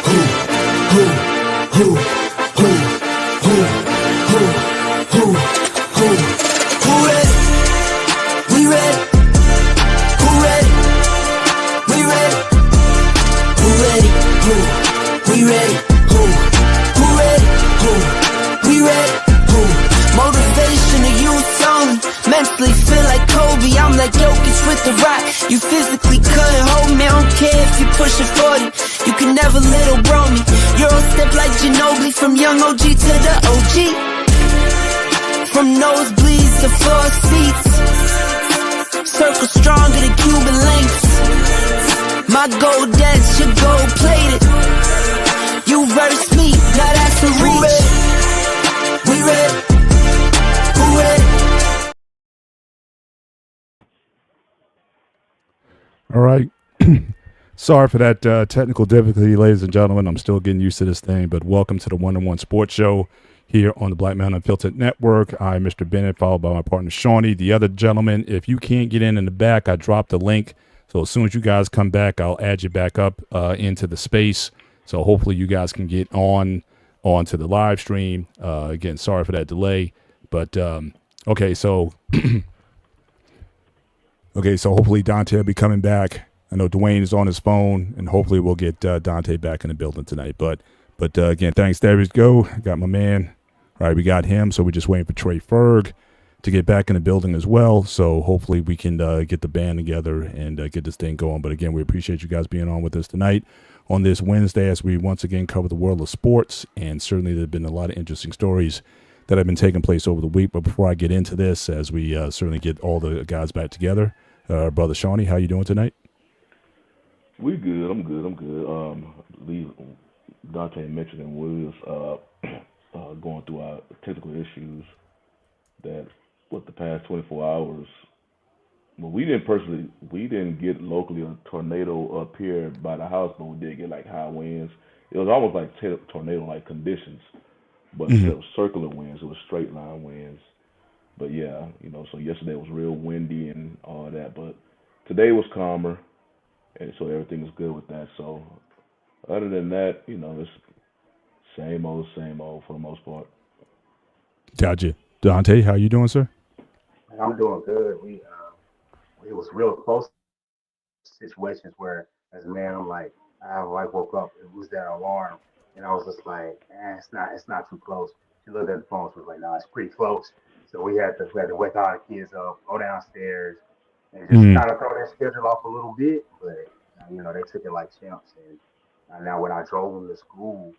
Who ready? We ready. Who ready? We ready. Who ready? Who? We ready. Who? Who ready? Who? We ready. Who? Motivation to youth only. Mentally feel like Kobe. I'm like Jokic with the rock. You physically couldn't hold me. I don't care if you pushing 40. You can never little bro me. Euro step like Ginobili. From young OG to the OG. From nosebleeds to floor seats. Circle stronger than Cuban links. My gold dance, your gold plated. You verse me, now that's a reach. We ready. Who ready? All right. Sorry for that technical difficulty, ladies and gentlemen. I'm still getting used to this thing, but welcome to the One-on-One Sports Show here on the Black Man Unfiltered Network. I'm Mr. Bennett, followed by my partner, Shawnee. The other gentleman, if you can't get in the back, I dropped the link. So as soon as you guys come back, I'll add you back up into the space. So hopefully you guys can get onto the live stream. Again, sorry for that delay. But, okay, so hopefully Dante will be coming back. I know Dwayne is on his phone, and hopefully we'll get Dante back in the building tonight. But again, thanks, there we go. Got my man. All right, we got him, so we're just waiting for Trey Ferg to get back in the building as well. So hopefully we can get the band together and get this thing going. But again, we appreciate you guys being on with us tonight on this Wednesday as we once again cover the world of sports. And certainly there have been a lot of interesting stories that have been taking place over the week. But before I get into this, as we certainly get all the guys back together, Brother Shawnee, how you doing tonight? We good. I'm good. I believe Dante mentioned and we was going through our technical issues that with the past 24 hours. Well, we didn't get locally a tornado up here by the house, but we did get like high winds. It was almost like tornado-like conditions, but instead of circular winds, it was straight line winds. But yeah, so yesterday was real windy and all that, but today was calmer, and so everything is good with that. So other than that, it's same old for the most part. Gotcha. Dante, how you doing, sir? I'm doing good. It was real close situations where, as a man, I woke up. It was that alarm, and I was just like, it's not too close. She looked at the phone. She was like, no, it's pretty close. So we had to wake all the kids up, go downstairs, and just kind of throw that schedule off a little bit. But they took it like champs. And now when I drove them to school,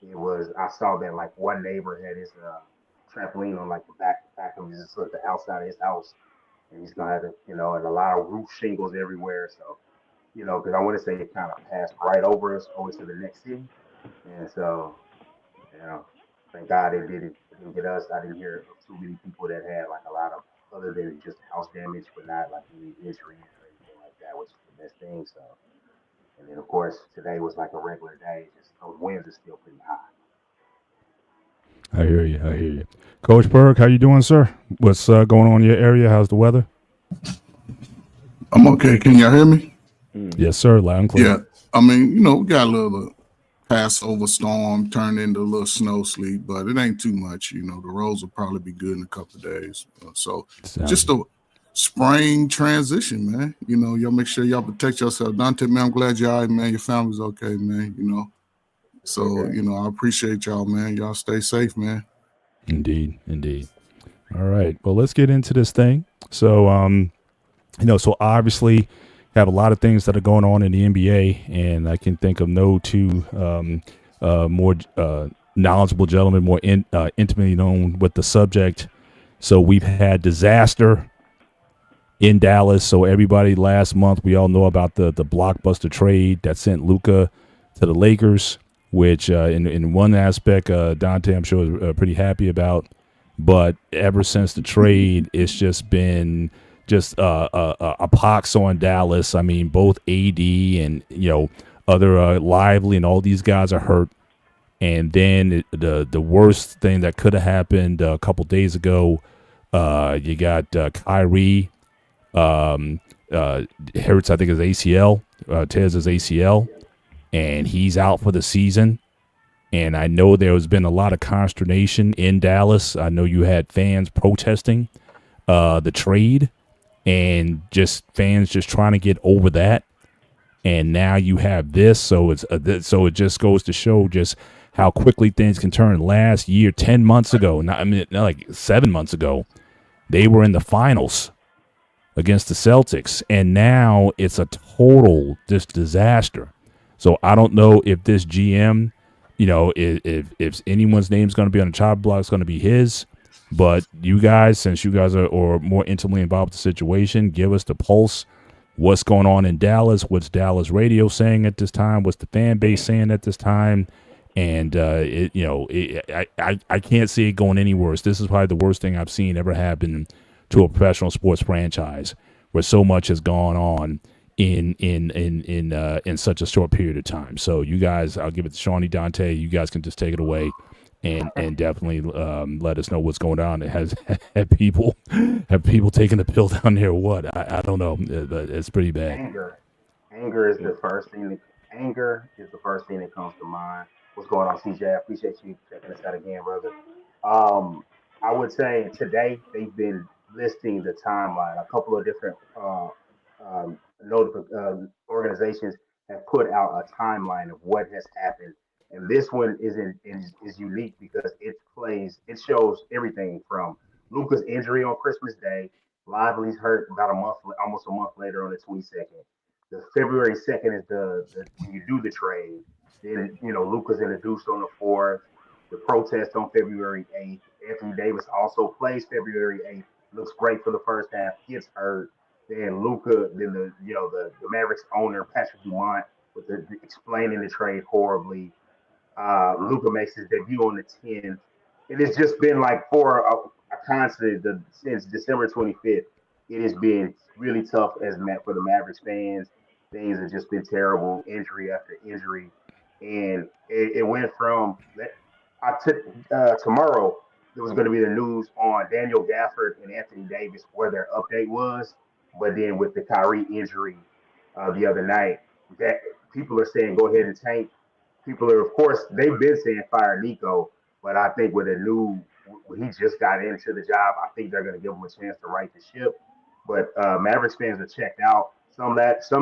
I saw that like one neighbor had his trampoline on like the back of his, the outside of his house, and he's gonna have to, and a lot of roof shingles everywhere. So, because I want to say it kind of passed right over us over to the next city, and so, thank God it didn't get us. I didn't hear too many people that had like a lot of other than just house damage, but not like any injuries or anything like that, which is the best thing. So, and then of course today was like a regular day. Just those winds are still pretty high. I hear you. Coach Berg, how you doing, sir? What's going on in your area? How's the weather? I'm okay. Can y'all hear me? Yes, sir. Loud and clear. Yeah. I mean, we got a little Passover storm turned into a little snow sleep, but it ain't too much. The roads will probably be good in a couple of days. So just a spring transition, man. Y'all make sure y'all protect yourself. Dante, man, I'm glad you're all right, man. Your family's okay, man. So, I appreciate y'all, man. Y'all stay safe, man. Indeed. All right. Well, let's get into this thing. So, so obviously have a lot of things that are going on in the NBA, and I can think of no two more knowledgeable gentlemen, more intimately known with the subject. So we've had disaster in Dallas. So everybody last month, we all know about the blockbuster trade that sent Luka to the Lakers, which in one aspect, Dante, I'm sure, is pretty happy about. But ever since the trade, it's just been a pox on Dallas. I mean, both AD and, other Lively and all these guys are hurt. And then the worst thing that could have happened a couple days ago, you got Kyrie. Hurts, I think, his ACL. Tears his ACL. and he's out for the season. And I know there has been a lot of consternation in Dallas. I know you had fans protesting the trade, and just fans just trying to get over that. And now you have this, so so it just goes to show just how quickly things can turn. Last year, 10 months ago, not like 7 months ago, they were in the finals against the Celtics, and now it's a total just disaster. So I don't know if this GM, if anyone's name's going to be on the chopping block, it's going to be his. But you guys, since you guys are more intimately involved with the situation, give us the pulse. What's going on in Dallas? What's Dallas radio saying at this time? What's the fan base saying at this time? And I can't see it going any worse. This is probably the worst thing I've seen ever happen to a professional sports franchise, where so much has gone on in such a short period of time. So you guys, I'll give it to Shawnee, Dante. You guys can just take it away and definitely let us know what's going on. It has have people taking the pill down there or what? I don't know, but it's pretty bad. Anger is the first thing. That comes to mind. What's going on, CJ? I appreciate you checking us out again, brother. I would say today they've been listing the timeline. A couple of different organizations have put out a timeline of what has happened, and this one is unique because it shows everything from Luka's injury on Christmas Day. Lively's hurt about almost a month later on the 22nd. The February 2nd is the when you do the trade. Then Luka's introduced on the 4th. The protest on February 8th. Anthony Davis also plays February 8th. Looks great for the first half. Gets hurt. Then Luka, then the Mavericks owner Patrick Dumont with explaining the trade horribly. Luka makes his debut on the 10th. And it's just been like for a constant since December 25th. It has been really tough for the Mavericks fans. Things have just been terrible, injury after injury, and it went from tomorrow. There was going to be the news on Daniel Gafford and Anthony Davis where their update was, but then with the Kyrie injury the other night, that people are saying go ahead and tank. People are, of course, they've been saying fire Nico, but I think when he just got into the job, I think they're going to give him a chance to right the ship. But Mavericks fans are checked out. Some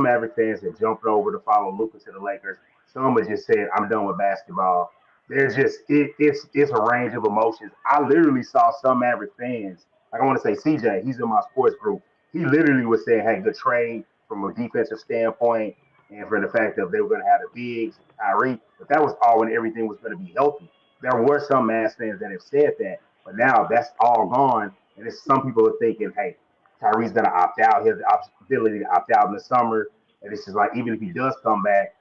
Mavericks fans have jumped over to follow Luka to the Lakers. Some have just said, "I'm done with basketball." There's just it's a range of emotions. I literally saw some Maverick fans. Like I want to say, CJ, he's in my sports group. He literally was saying, "Hey, good trade from a defensive standpoint, and for the fact that they were going to have the bigs, Kyrie." But that was all when everything was going to be healthy. There were some Mavs fans that have said that, but now that's all gone, and some people are thinking, "Hey, Kyrie's going to opt out. He has the ability to opt out in the summer." And it's just like, even if he does come back,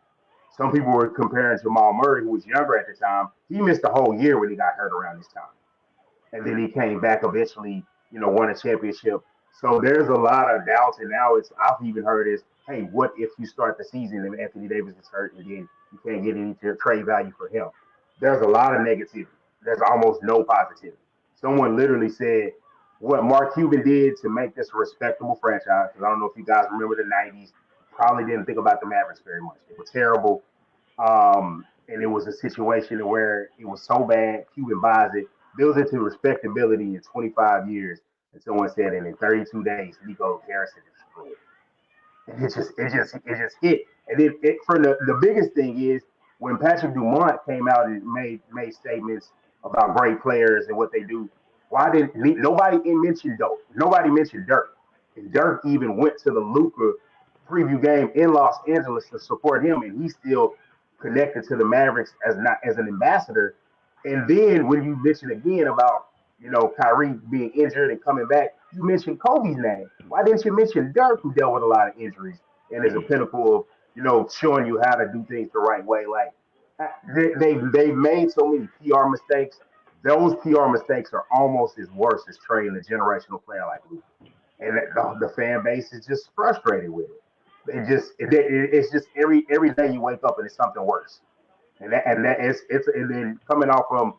some people were comparing Jamal Murray, who was younger at the time. He missed a whole year when he got hurt around this time. And then he came back eventually, won a championship. So there's a lot of doubts. And now I've even heard is, hey, what if you start the season and Anthony Davis is hurt and then you can't get any trade value for him? There's a lot of negativity. There's almost no positivity. Someone literally said, what Mark Cuban did to make this a respectable franchise, because I don't know if you guys remember the 90s, probably didn't think about the Mavericks very much. They were terrible. And it was a situation where it was so bad, Cuban buys it, builds it to respectability in 25 years. And someone said, and in 32 days, Nico Garrison is destroyed. And it just hit. And for the biggest thing is when Patrick Dumont came out and made statements about great players and what they do. Why didn't nobody mention Dope? Nobody mentioned Dirk. And Dirk even went to the Luka preview game in Los Angeles to support him, and he's still connected to the Mavericks as an ambassador. And then when you mention again about Kyrie being injured and coming back, you mentioned Kobe's name. Why didn't you mention Dirk, who dealt with a lot of injuries and is a pinnacle of showing you how to do things the right way? Like they've made so many PR mistakes. Those PR mistakes are almost as worse as trading a generational player like Luka. And the fan base is just frustrated with it. It's just every day you wake up and it's something worse. And then coming off from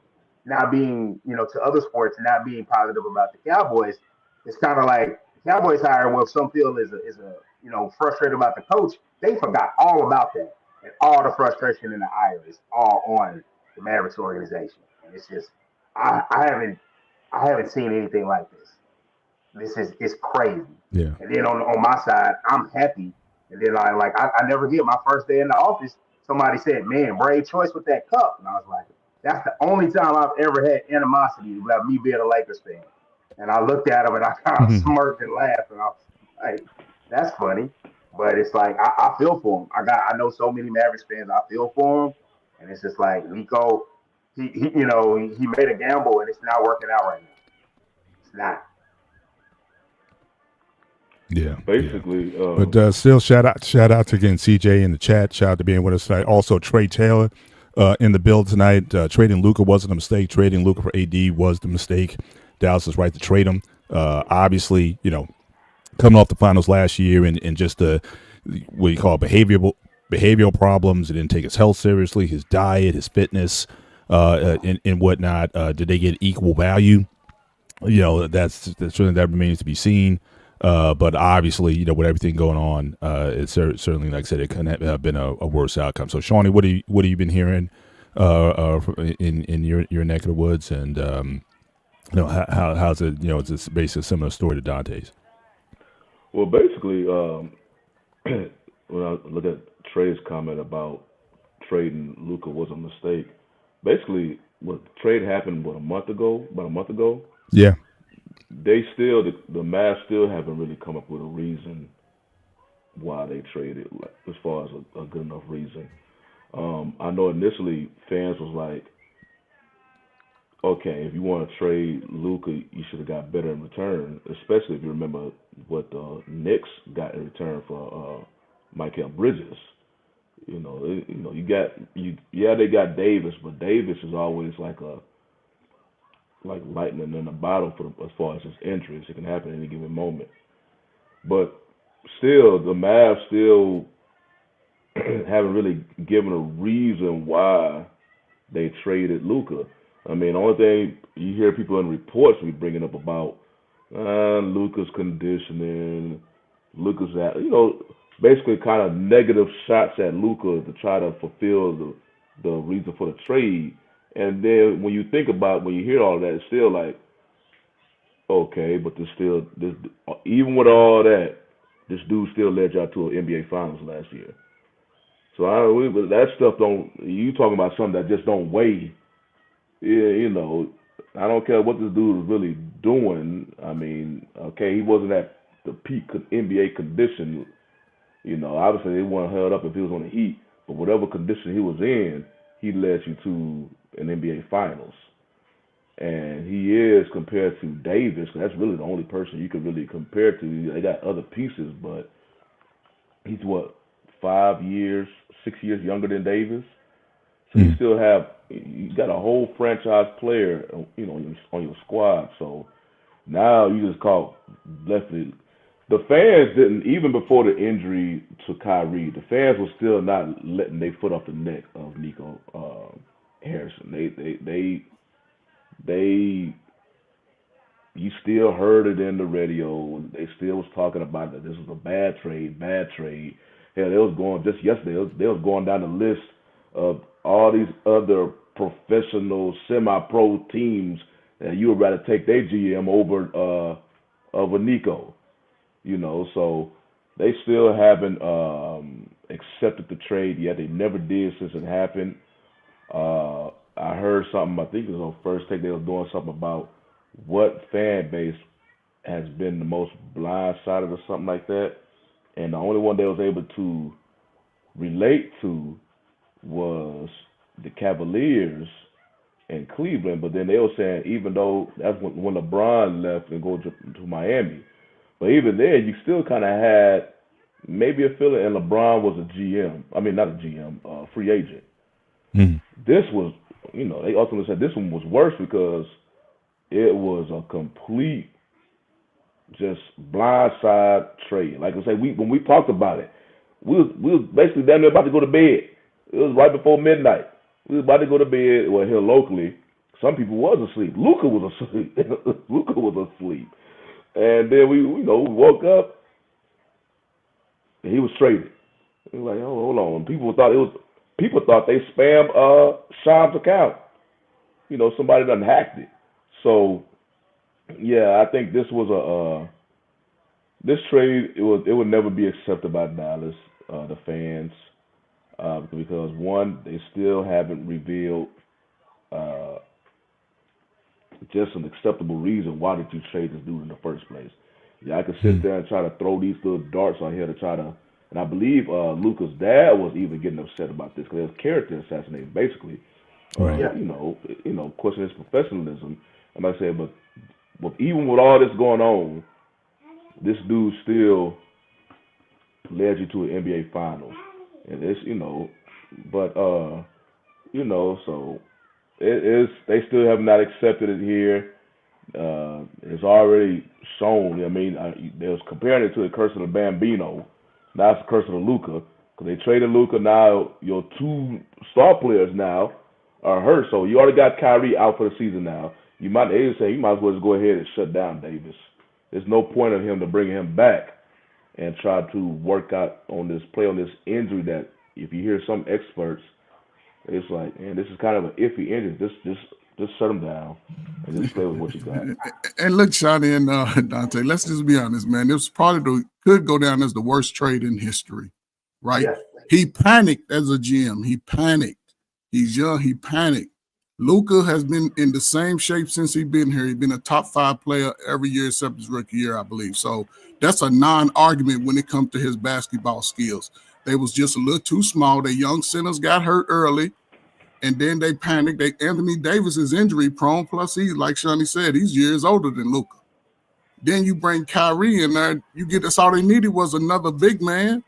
not being to other sports and not being positive about the Cowboys, it's kind of like Cowboys hiring. Well, some feel is a frustrated about the coach. They forgot all about that, and all the frustration and the ire is all on the Mavericks organization, and it's just I haven't seen anything like this. This is it's crazy. Yeah. And then on my side, I'm happy. And then I never get my first day in the office. Somebody said, "Man, brave choice with that cup," and I was like, "That's the only time I've ever had animosity about me being a Lakers fan." And I looked at him and I kind of Mhm. smirked and laughed, and I was like, "That's funny." But it's like I feel for him. I know so many Mavericks fans. I feel for him, and it's just like Nico. He made a gamble and it's not working out right now. It's not. Yeah. Yeah. Basically, But still, shout out to again CJ in the chat. Shout out to being with us tonight. Also, Trey Taylor in the build tonight. Trading Luka wasn't a mistake. Trading Luka for AD was the mistake. Dallas is right to trade him. Obviously, coming off the finals last year and just the what you call behavioral problems. He didn't take his health seriously, his diet, his fitness, and whatnot. Did they get equal value? That's certainly that remains to be seen. But obviously, with everything going on, it's certainly, like I said, it couldn't have been a worse outcome. So, Shawnee, what have you been hearing in your neck of the woods, and how's it? It's this basically a similar story to Dante's. well, basically, when I look at Trey's comment about trading Luca was a mistake, basically, what trade happened about a month ago. Yeah. They still the Mavs still haven't really come up with a reason why they traded, like, as far as a good enough reason. I know initially fans was like, okay, if you want to trade Luca, you should have got better in return, especially if you remember what the Knicks got in return for Mikal Bridges. They got Davis, but Davis is always like lightning in a bottle as far as his injuries. It can happen at any given moment. But still, the Mavs still haven't really given a reason why they traded Luca. I mean, the only thing you hear people in reports be bringing up about Luca's conditioning, Luca's basically kind of negative shots at Luca to try to fulfill the reason for the trade. And then when you think about when you hear all that, it's still like, okay, but this even with all that, this dude still led y'all to an NBA Finals last year. So that stuff don't. You talking about something that just don't weigh. Yeah. I don't care what this dude is really doing. I mean, okay, he wasn't at the peak of NBA condition. Obviously they weren't held up if he was on the Heat, but whatever condition he was in, he led you to an NBA Finals. And he is, compared to Davis, that's really the only person you can really compare to. They got other pieces, but he's 5 years, 6 years younger than Davis. So you got a whole franchise player, on your squad. So now you just call Leslie. The fans didn't, even before the injury to Kyrie, the fans were still not letting their foot off the neck of Nico Harrison. You still heard it in the radio. They still was talking about that this was a bad trade. Hell, they was going just yesterday. They was going down the list of all these other professional, semi-pro teams that you would rather take their GM over Nico. So they still haven't accepted the trade yet. They never did since it happened. I heard something, I think it was on First Take, they were doing something about what fan base has been the most blindsided or something like that. And the only one they was able to relate to was the Cavaliers and Cleveland. But then they were saying, even though that's when LeBron left and go to Miami, but even then, you still kind of had maybe a feeling, and LeBron was a GM. I mean, not a GM, free agent. Mhm. This was, they ultimately said this one was worse because it was a complete, just blindside trade. Like I say, when we talked about it, we was basically damn near about to go to bed. It was right before midnight. We was about to go to bed. Well, here locally, some people was asleep. Luca was asleep. Luca was asleep. And then we woke up and he was traded. It was like, oh, hold on. People thought they spammed Sean's account. Somebody done hacked it. So yeah, I think this trade it would never be accepted by Dallas, the fans, because one, they still haven't revealed uh, just an acceptable reason why did you trade this dude in the first place. Yeah, I could sit there and try to throw these little darts on here to try to, and I believe Luca's dad was even getting upset about this because it was character assassination, basically. Right. Yeah. Question his professionalism. And like I said, but even with all this going on, this dude still led you to an NBA Finals, and but so it is. They still have not accepted it here. It's already shown. I mean, they was comparing it to the curse of the Bambino. Now it's the curse of the Luca because they traded Luca. Now your two star players now are hurt, so you already got Kyrie out for the season now. They say you might as well just go ahead and shut down Davis. There's no point of him to bring him back and try to work out on this injury that if you hear some experts, it's like, man, this is kind of an iffy injury. Just shut him down and just play with what you got. And look, Shani and Dante, let's just be honest, man. This probably could go down as the worst trade in history, right? Yeah. He panicked as a GM. He panicked. He's young. He panicked. Luka has been in the same shape since he's been here. He's been a top 5 player every year except his rookie year, I believe. So that's a non-argument when it comes to his basketball skills. They was just a little too small. The young centers got hurt early, and then they panicked. Anthony Davis is injury prone. Plus, he's like Shani said, he's years older than Luka. Then you bring Kyrie in there. That's all they needed was another big man,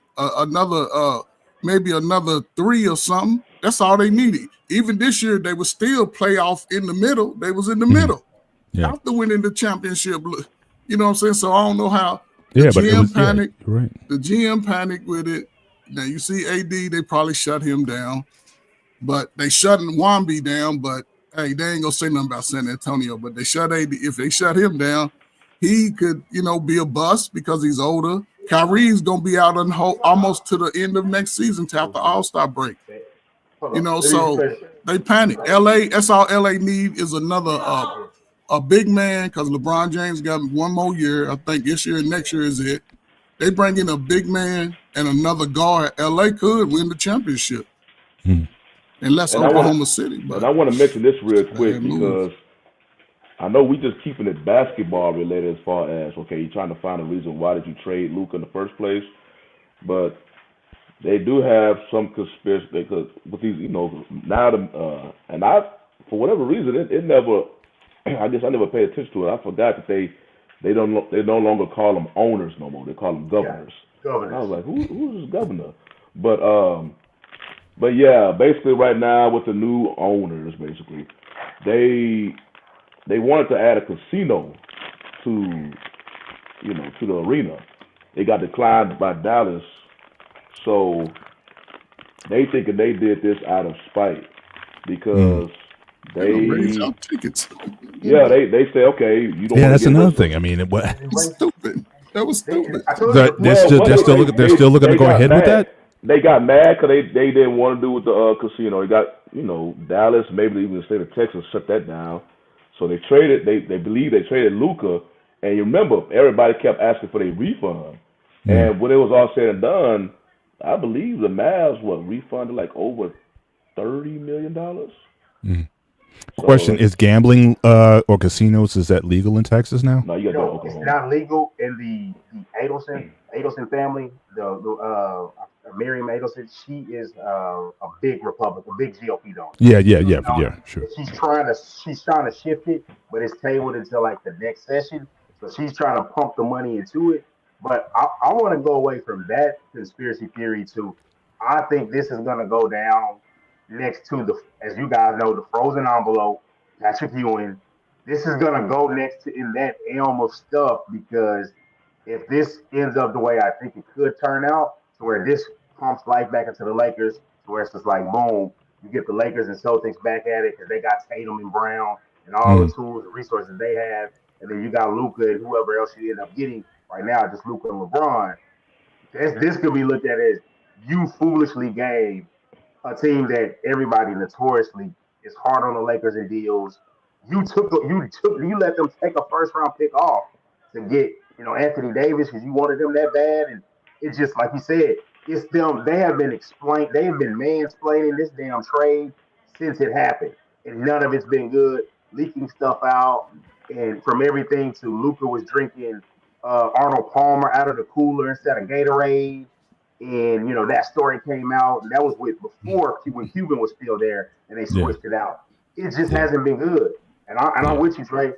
maybe another 3 or something. That's all they needed. Even this year, they were still playoff in the middle. They was in the middle after winning the championship. You know what I'm saying? So I don't know how the GM panicked. Yeah, right. The GM panicked with it. Now you see AD, they probably shut him down, but they shutting Wamby down. But hey, they ain't gonna say nothing about San Antonio. But they shut AD. If they shut him down, he could, be a bust because he's older. Kyrie's gonna be out almost to the end of next season, to after All-Star break. So they panic. That's all LA need is another a big man because LeBron James got one more year. I think this year and next year is it. They bring in a big man and another guard. LA could win the championship. Unless Oklahoma City. But I want to mention this real quick because I know we just keeping it basketball related as far as, okay, you're trying to find a reason why did you trade Luka in the first place. But they do have some conspiracy because with these, now and for whatever reason, it never. I guess I never paid attention to it. I forgot that they no longer call them owners no more. They call them governors. Yeah, governors. I was like, who's this governor? But yeah, basically right now with the new owners, basically they wanted to add a casino to the arena. It got declined by Dallas. So they thinking they did this out of spite because they tickets. Yeah, they say, okay, you don't. Yeah, that's another thing. I mean, It was stupid. That was stupid. They're still looking to go ahead with that. They got mad because they didn't want to do with the casino. They got Dallas, maybe even the state of Texas shut that down. So they traded. They believe they traded Luka, and you remember everybody kept asking for their refund. And when it was all said and done, I believe the Mavs refunded like over $30 million. So, question: is gambling or casinos, is that legal in Texas now? No, you got to go to it's Oklahoma. not legal in the Adelson family. The Miriam Adelson, she is a big Republican, a big GOP donor. Yeah, sure. She's trying to shift it, but it's tabled until like the next session. So she's trying to pump the money into it. But I want to go away from that conspiracy theory to, I think this is going to go down next to as you guys know, the frozen envelope, Patrick Ewing. This is going to go next to in that elm of stuff because if this ends up the way I think it could turn out, to where this pumps life back into the Lakers, to where it's just like, boom, you get the Lakers and Celtics back at it because they got Tatum and Brown and all the tools and resources they have. And then you got Luka and whoever else you end up getting. Right now, just Luka and LeBron. This could be looked at as you foolishly gave a team that everybody notoriously is hard on the Lakers in deals. You let them take a first round pick off to get Anthony Davis because you wanted them that bad, and it's just like you said, it's them. They have been mansplaining this damn trade since it happened, and none of it's been good. Leaking stuff out, and from everything to Luka was drinking Arnold Palmer out of the cooler instead of Gatorade, and that story came out, and that was before when Cuban was still there, and they Yeah. switched it out. It just hasn't been good, and I'm with you, Trey.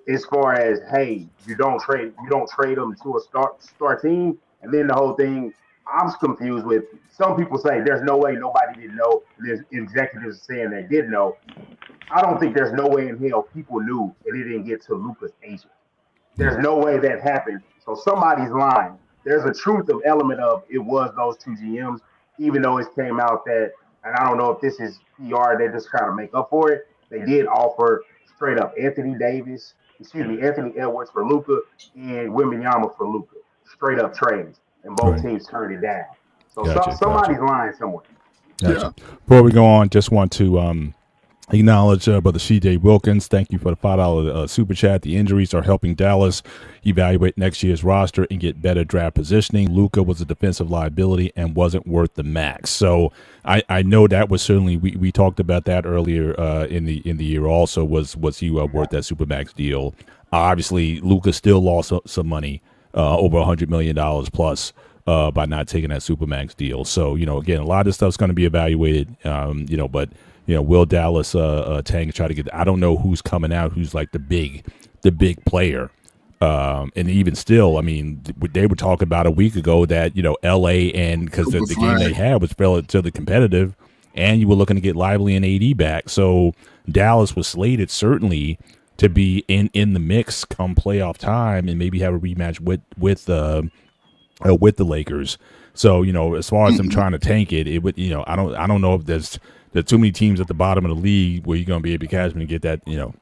As far as hey, you don't trade them to a star team, and then the whole thing. I'm confused with some people say there's no way nobody didn't know. There's executives saying they did know. I don't think there's no way in hell people knew and it didn't get to Luka's agent. There's no way that happened. So somebody's lying. There's a truth of element of it was those two GMs, even though it came out that, and I don't know if this is PR, they just trying to make up for it. They did offer straight up Anthony Edwards for Luka and Wembanyama for Luka. Straight up trades. And both Right. teams turned it down. So Gotcha, somebody's lying somewhere. Gotcha. Before we go on, just want to acknowledge Brother C.J. Wilkins. Thank you for the $5 super chat. The injuries are helping Dallas evaluate next year's roster and get better draft positioning. Luka was a defensive liability and wasn't worth the max. So I know that was certainly we talked about that earlier in the year. Also, was he worth that supermax deal? Obviously, Luka still lost some money, over $100 million plus. By not taking that supermax deal. So, again, a lot of this stuff's going to be evaluated, but, will Dallas tank try to get, I don't know who's coming out, who's like the big player. And even still, I mean, they were talking about a week ago that, LA and because the game they had was relatively competitive and you were looking to get Lively and AD back. So Dallas was slated certainly to be in the mix come playoff time and maybe have a rematch with the Lakers. So, as far as them trying to tank it, it would, I don't know if there's too many teams at the bottom of the league where you're going to be able to catch them to get that, to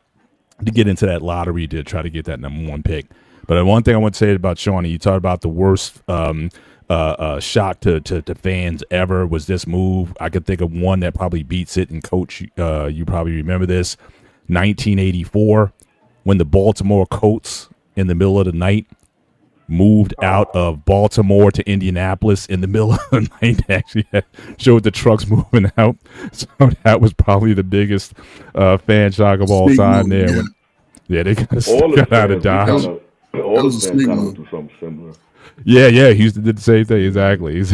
get into that lottery to try to get that number one pick. But one thing I want to say about Shawnee, you talked about the worst shock to fans ever was this move. I could think of one that probably beats it, and Coach, you probably remember this, 1984, when the Baltimore Colts in the middle of the night moved out of Baltimore to Indianapolis in the middle of the night. They actually showed the trucks moving out. So that was probably the biggest fan shock of all time there. They got out of Dodge. All the fans kind of went through something similar. Yeah, Houston did the same thing. Exactly.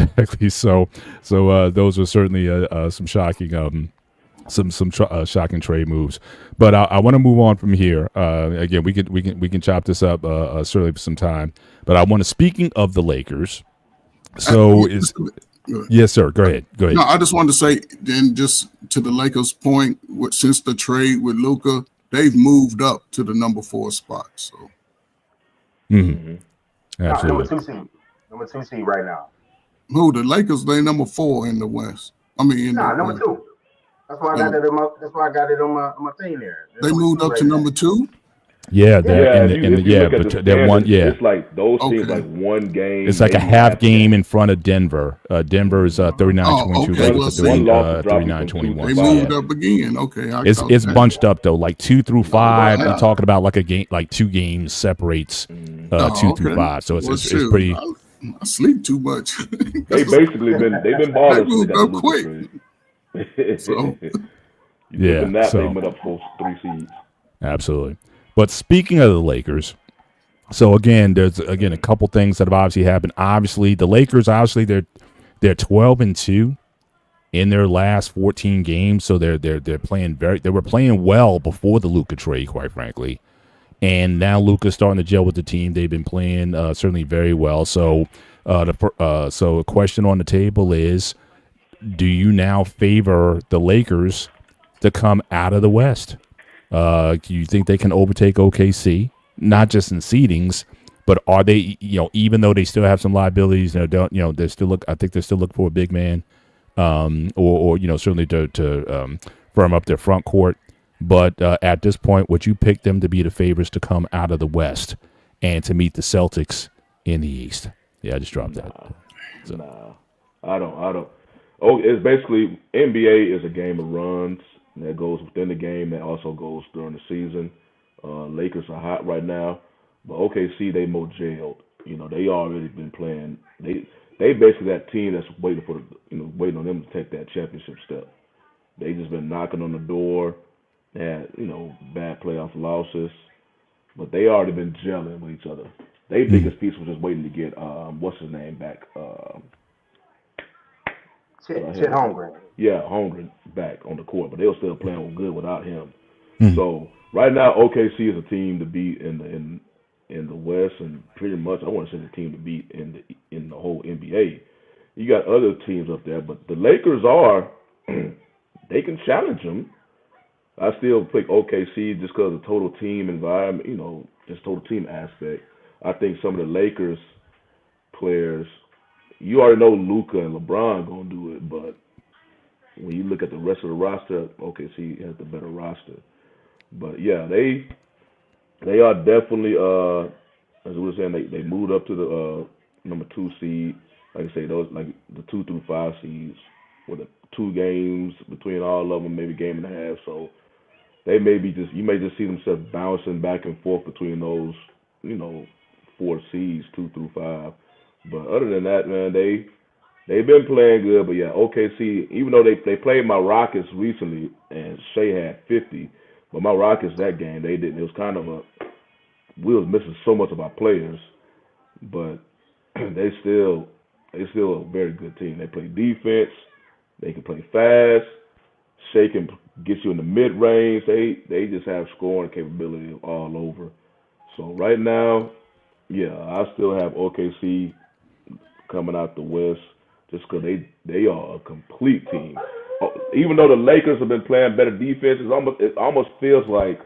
So those were certainly some shocking shocking trade moves. But I want to move on from here. Again, we can chop this up certainly for some time. But I want to, speaking of the Lakers, yes, sir. Go ahead. No, I just wanted to say, then, just to the Lakers' point, since the trade with Luka, they've moved up to the number 4 spot. So, Absolutely. Number two seed right now. Who, the Lakers? They number 4 in the West. I mean, number 2. That's why I got it on my thing there. They moved up to number 2. Yeah, they're one. Yeah, it's like those teams like one game. It's like a half game in front of Denver. Denver is 39-22. Okay. Well, 39-21. They moved up again. Okay, it's bunched up though, like 2 through 5. You're talking about like a game, like 2 games separates 2 through 5. So it's pretty. I sleep too much. They've been balling. They moved up quick. So they went up for 3 seeds. Absolutely. But speaking of the Lakers, so again, there's a couple things that have obviously happened. Obviously, the Lakers, they're 12-2 in their last 14 games. So they're playing they were playing well before the Luka trade, quite frankly. And now Luka's starting to gel with the team. They've been playing certainly very well. So so a question on the table is, do you now favor the Lakers to come out of the West? Do you think they can overtake OKC, not just in seedings, but are they, even though they still have some liabilities, they still I think they still look for a big man, or certainly to firm up their front court. But at this point, would you pick them to be the favorites to come out of the West and to meet the Celtics in the East? Yeah, I just dropped that. So. I don't. Oh, it's basically NBA is a game of runs that goes within the game that also goes during the season. Lakers are hot right now, but OKC they more jailed. You know, they already been playing. They basically that team that's waiting for waiting on them to take that championship step. They just been knocking on the door. They had bad playoff losses, but they already been gelling with each other. Their Mm. biggest piece was just waiting to get what's his name back. Chet Hell, Holmgren. yeah, Holmgren back on the court, but they were still playing good without him. Mm. So right now, OKC is a team to beat in the West, and pretty much I want to say the team to beat in the whole NBA. You got other teams up there, but the Lakers are they can challenge them. I still pick OKC just because of the total team environment, just total team aspect. I think some of the Lakers players, you already know Luca and LeBron gonna do it, but when you look at the rest of the roster, OKC has the better roster. But yeah, they are definitely as we were saying, they moved up to the number 2 seed. Like I say, those like the 2 through 5 seeds with the 2 games between all of them, maybe game and a half. So they may be just you may just see themselves bouncing back and forth between those, you know, 4 seeds, 2 through 5. But other than that, man, they've been playing good. But yeah, OKC, even though they played my Rockets recently and Shea had 50, but my Rockets that game they didn't. It was kind of a we was missing so much of our players, but they still a very good team. They play defense. They can play fast. Shea can get you in the mid range. They just have scoring capability all over. So right now, yeah, I still have OKC coming out the West just because they are a complete team. Even though the Lakers have been playing better defense, it almost feels like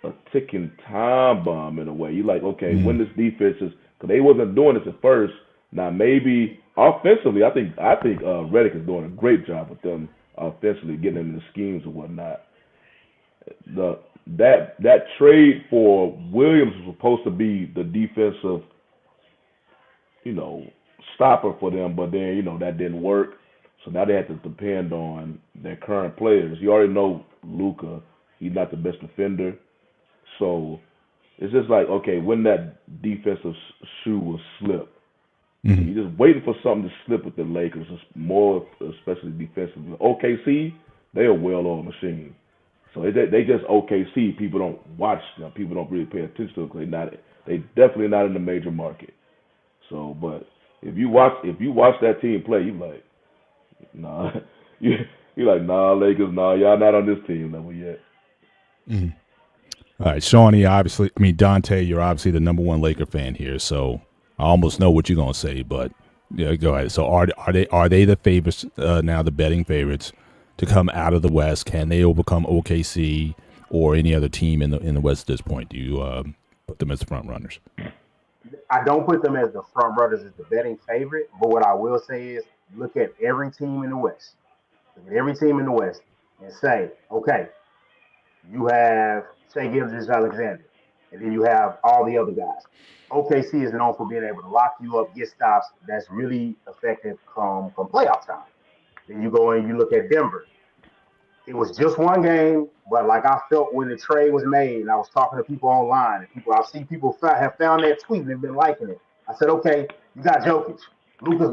a ticking time bomb in a way. You're like, okay, when Mm. this defense is because they wasn't doing this at first. Now maybe offensively, I think Redick is doing a great job with them offensively, getting them in the schemes and whatnot. That trade for Williams was supposed to be the defensive, you know, stopper for them, but then that didn't work. So now they have to depend on their current players. You already know Luca, he's not the best defender, so it's just like okay, when that defensive shoe will slip. Mm. You're just waiting for something to slip with the Lakers, more especially defensively. OKC, they're a well-oiled machine. So they just OKC. People don't watch them. People don't really pay attention to them because they definitely not in the major market. So, but if you watch that team play, you like, nah, you like, nah, Lakers, nah, y'all not on this team level yet. Mm. All right, Shawnee. Obviously, I mean Dante. You're obviously the number one Laker fan here, so I almost know what you're gonna say. But yeah, go ahead. So are they the favorites now? The betting favorites to come out of the West? Can they overcome OKC or any other team in the West at this point? Do you put them as the front runners? I don't put them as the front runners as the betting favorite, but what I will say is look at every team in the West. Look at every team in the West and say, okay, you have Shea Gilgeous-Alexander, and then you have all the other guys. OKC is known for being able to lock you up, get stops. That's really effective come playoff time. Then you go and you look at Denver. It was just one game, but like I felt when the trade was made, and I was talking to people online, and I've seen people have found that tweet and have been liking it. I said, okay, you got Jokic. Luka's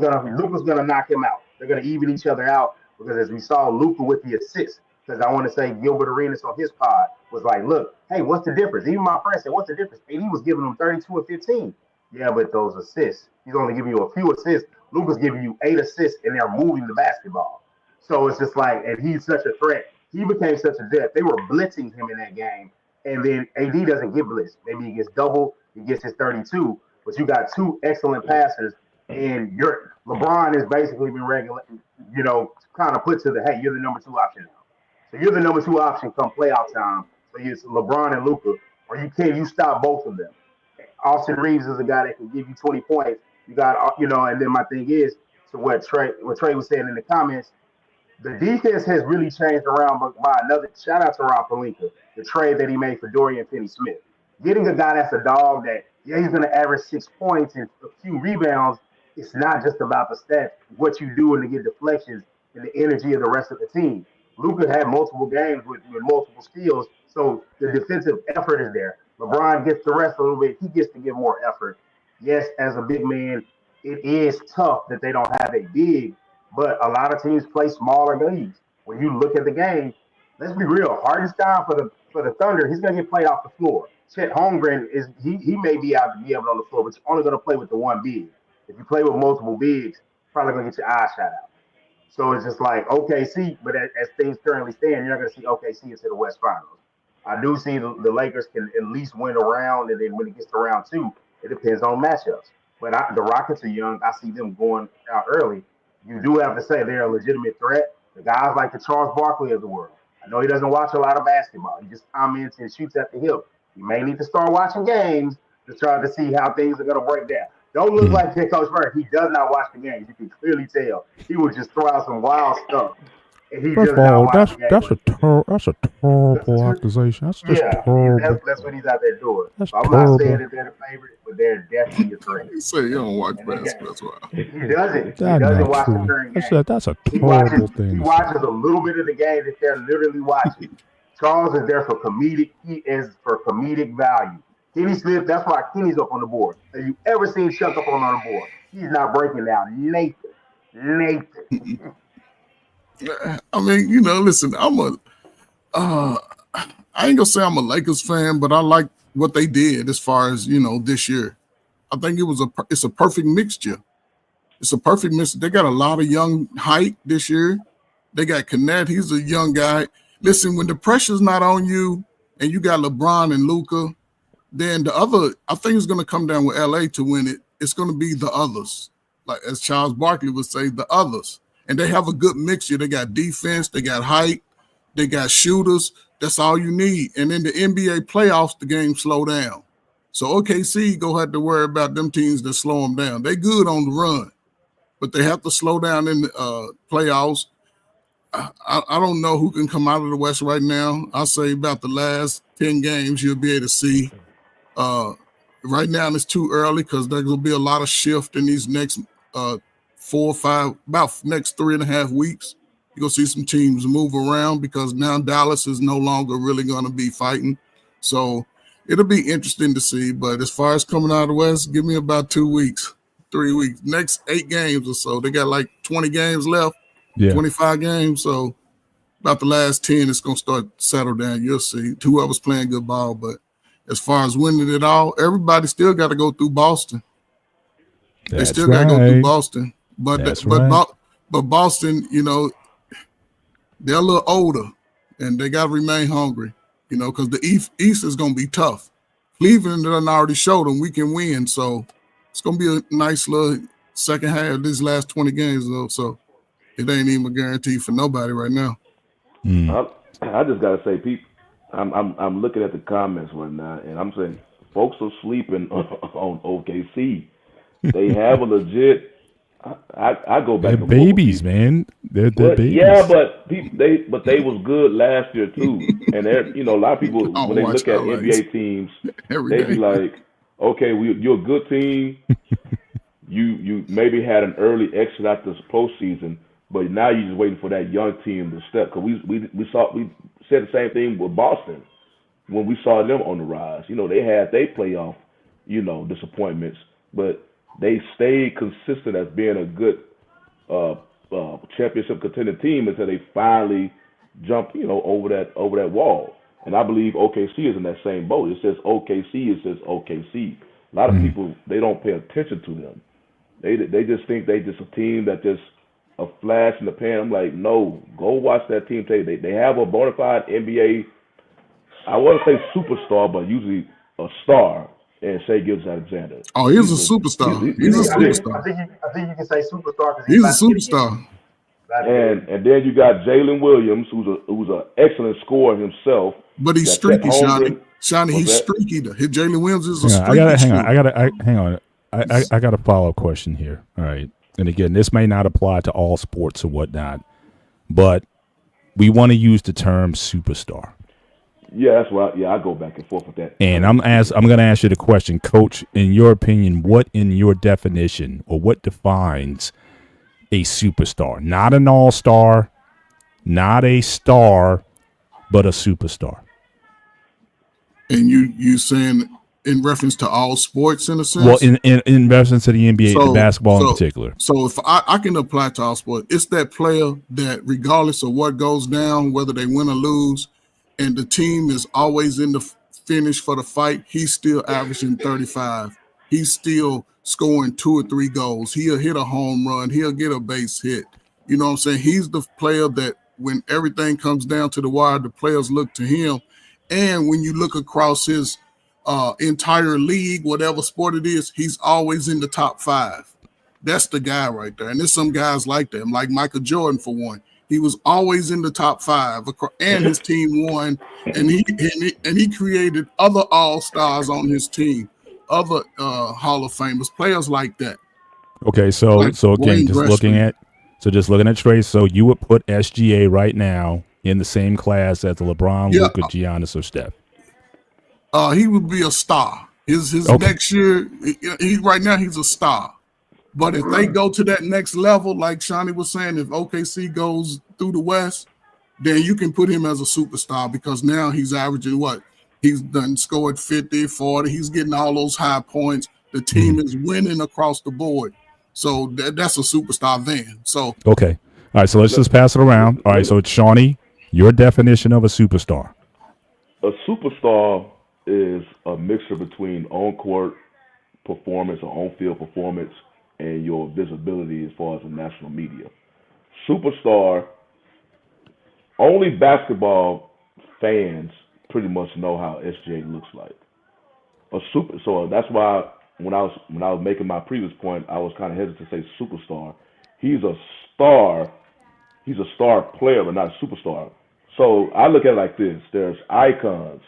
gonna knock him out. They're gonna even each other out because as we saw Luka with the assist, because I want to say Gilbert Arenas on his pod was like, look, hey, what's the difference? Even my friend said, what's the difference? And he was giving them 32 and 15. Yeah, but those assists, he's only giving you a few assists. Luka's giving you 8 assists, and they're moving the basketball. So it's just like, and he's such a threat. He became such a threat. They were blitzing him in that game, and then AD doesn't get blitzed. Maybe he gets double, he gets his 32, but you got two excellent passers, and your LeBron has basically been regular, kind of put to the hey, you're the number 2 option now. So you're the number 2 option come playoff time. So it's LeBron and Luka, or you stop both of them. Austin Reeves is a guy that can give you 20 points. You got, and then my thing is, to what Trey was saying in the comments, the defense has really changed around by another shout out to Rob Pelinka, the trade that he made for Dorian Finney-Smith. Getting a guy that's a dog that, yeah, he's going to average 6 points and a few rebounds, it's not just about the stats, what you do to get deflections and the energy of the rest of the team. Luka had multiple games with multiple steals, so the defensive effort is there. LeBron gets the rest a little bit. He gets to give more effort. Yes, as a big man, it is tough that they don't have a big, but a lot of teams play smaller leagues. When you look at the game, let's be real. Hardenstein for the Thunder, he's gonna get played off the floor. Chet Holmgren he may be out to be able on the floor, but you're only gonna play with the one big. If you play with multiple bigs, probably gonna get your eyes shot out. So it's just like OKC, but as things currently stand, you're not gonna see OKC into the West Finals. I do see the Lakers can at least win a round, and then when it gets to round two, it depends on matchups. But the Rockets are young. I see them going out early. You do have to say they're a legitimate threat. The guys like the Charles Barkley of the world. I know he doesn't watch a lot of basketball. He just comments and shoots at the hip. You may need to start watching games to try to see how things are going to break down. Don't look like Coach Bird. He does not watch the games. You can clearly tell. He will just throw out some wild stuff. And he First of does not all, watch that's the games. that's a terrible accusation. That's just terrible. That's what he's out there doing. That's So I'm not saying terrible. that they're the favorite, but they're definitely a threat. You say you don't watch And they got- basketball. That's why. He doesn't. He That's doesn't not watch the true. current That's game. that's a He terrible watches, thing. he to watches a little bit of the game that they're literally watching. Charles is there for comedic. He is for comedic value. Kenny Smith, that's why Kenny's up on the board. Have you ever seen Chuck up on the board? He's not breaking down. Nathan. I mean, you know, listen, I ain't gonna say I'm a Lakers fan, but I like what they did as far as, you know, this year. I think it's a perfect mixture. It's a perfect mixture. They got a lot of young height this year. They got Kenneth. He's a young guy. Listen, when the pressure's not on you and you got LeBron and Luka, then I think it's going to come down with LA to win it. It's going to be the others. Like as Charles Barkley would say, the others. And they have a good mixture. They got defense, they got height, they got shooters. That's all you need. And in the NBA playoffs, the game slow down. So OKC go have to worry about them teams that slow them down. They good on the run, but they have to slow down in the playoffs. I don't know who can come out of the West right now. I'll say about the last 10 games you'll be able to see. Right now it's too early because there's going to be a lot of shift in these next 4 or 5, about next 3.5 weeks. You're going to see some teams move around because now Dallas is no longer really going to be fighting. So it'll be interesting to see. But as far as coming out of the West, give me about 2 weeks, 3 weeks. Next 8 games or so. They got like 20 games left, 25 games. So about the last 10, it's going to start to settle down. You'll see whoever's playing good ball. But as far as winning it all, everybody still got to go through Boston. They still got to go through Boston. But Boston, you know, they're a little older and they got to remain hungry, you know, because the East is going to be tough. Cleveland done already showed them we can win. So it's going to be a nice little second half of these last 20 games, though. So it ain't even a guarantee for nobody right now. I just got to say, people, I'm looking at the comments right now, and I'm saying folks are sleeping on OKC. They have a legit. I go back. They're babies, man. They're babies. Yeah, but they was good last year too. And a lot of people when they look at NBA teams, they be like, okay, you're a good team. you maybe had an early exit out this postseason, but now you're just waiting for that young team to step. Because we said the same thing with Boston when we saw them on the rise. You know, they had their playoff, disappointments, but they stayed consistent as being a good championship contending team until they finally jumped, over that wall. And I believe OKC is in that same boat. It says OKC, it says OKC. A lot of people, they don't pay attention to them. They just think they just a team that just a flash in the pan. I'm like, no, go watch that team tape. They have a bona fide NBA, I wouldn't say superstar, but usually a star. And Shai Gilgeous-Alexander. Oh, he's a superstar. He's a superstar. I think you can say superstar because he's a superstar. And then you got Jalen Williams, who's an excellent scorer himself. But he's streaky, Shawnee. He's streaky. Jalen Williams is a streaky. Hang on. I got a follow-up question here. All right. And again, this may not apply to all sports or whatnot, but we want to use the term superstar. Yeah, that's why. Yeah, I go back and forth with that. And I'm going to ask you the question, Coach. In your opinion, what in your definition or what defines a superstar? Not an all-star, not a star, but a superstar. And you saying in reference to all sports in a sense? Well, in reference to the NBA, the basketball in particular. So if I can apply to all sports, it's that player that regardless of what goes down, whether they win or lose, and the team is always in the finish for the fight, he's still averaging 35. He's still scoring 2 or 3 goals. He'll hit a home run. He'll get a base hit. You know what I'm saying? He's the player that when everything comes down to the wire, the players look to him. And when you look across his entire league, whatever sport it is, he's always in the top 5. That's the guy right there. And there's some guys like that, like Michael Jordan for one. He was always in the top 5, and his team won. And he created other all-stars on his team, other Hall of Famers, players like that. Okay, so Like again, Wayne just Gretzky. looking at Trey. So you would put SGA right now in the same class as LeBron, Yeah. Luka, Giannis, or Steph. He would be a star. His Okay. next year, right now he's a star. But if they go to that next level, like Shawnee was saying, if OKC goes through the West, then you can put him as a superstar because now he's averaging what? He's done scored 50, 40. He's getting all those high points. The team is winning across the board. So that's a superstar then. So Okay. All right, so let's just pass it around. All right, so Shawnee, your definition of a superstar. A superstar is a mixture between on-court performance or on-field performance and your visibility as far as the national media. Superstar, only basketball fans pretty much know how SGA looks like. So that's why when I was making my previous point, I was kind of hesitant to say superstar. He's a star. He's a star player, but not a superstar. So I look at it like this: there's icons.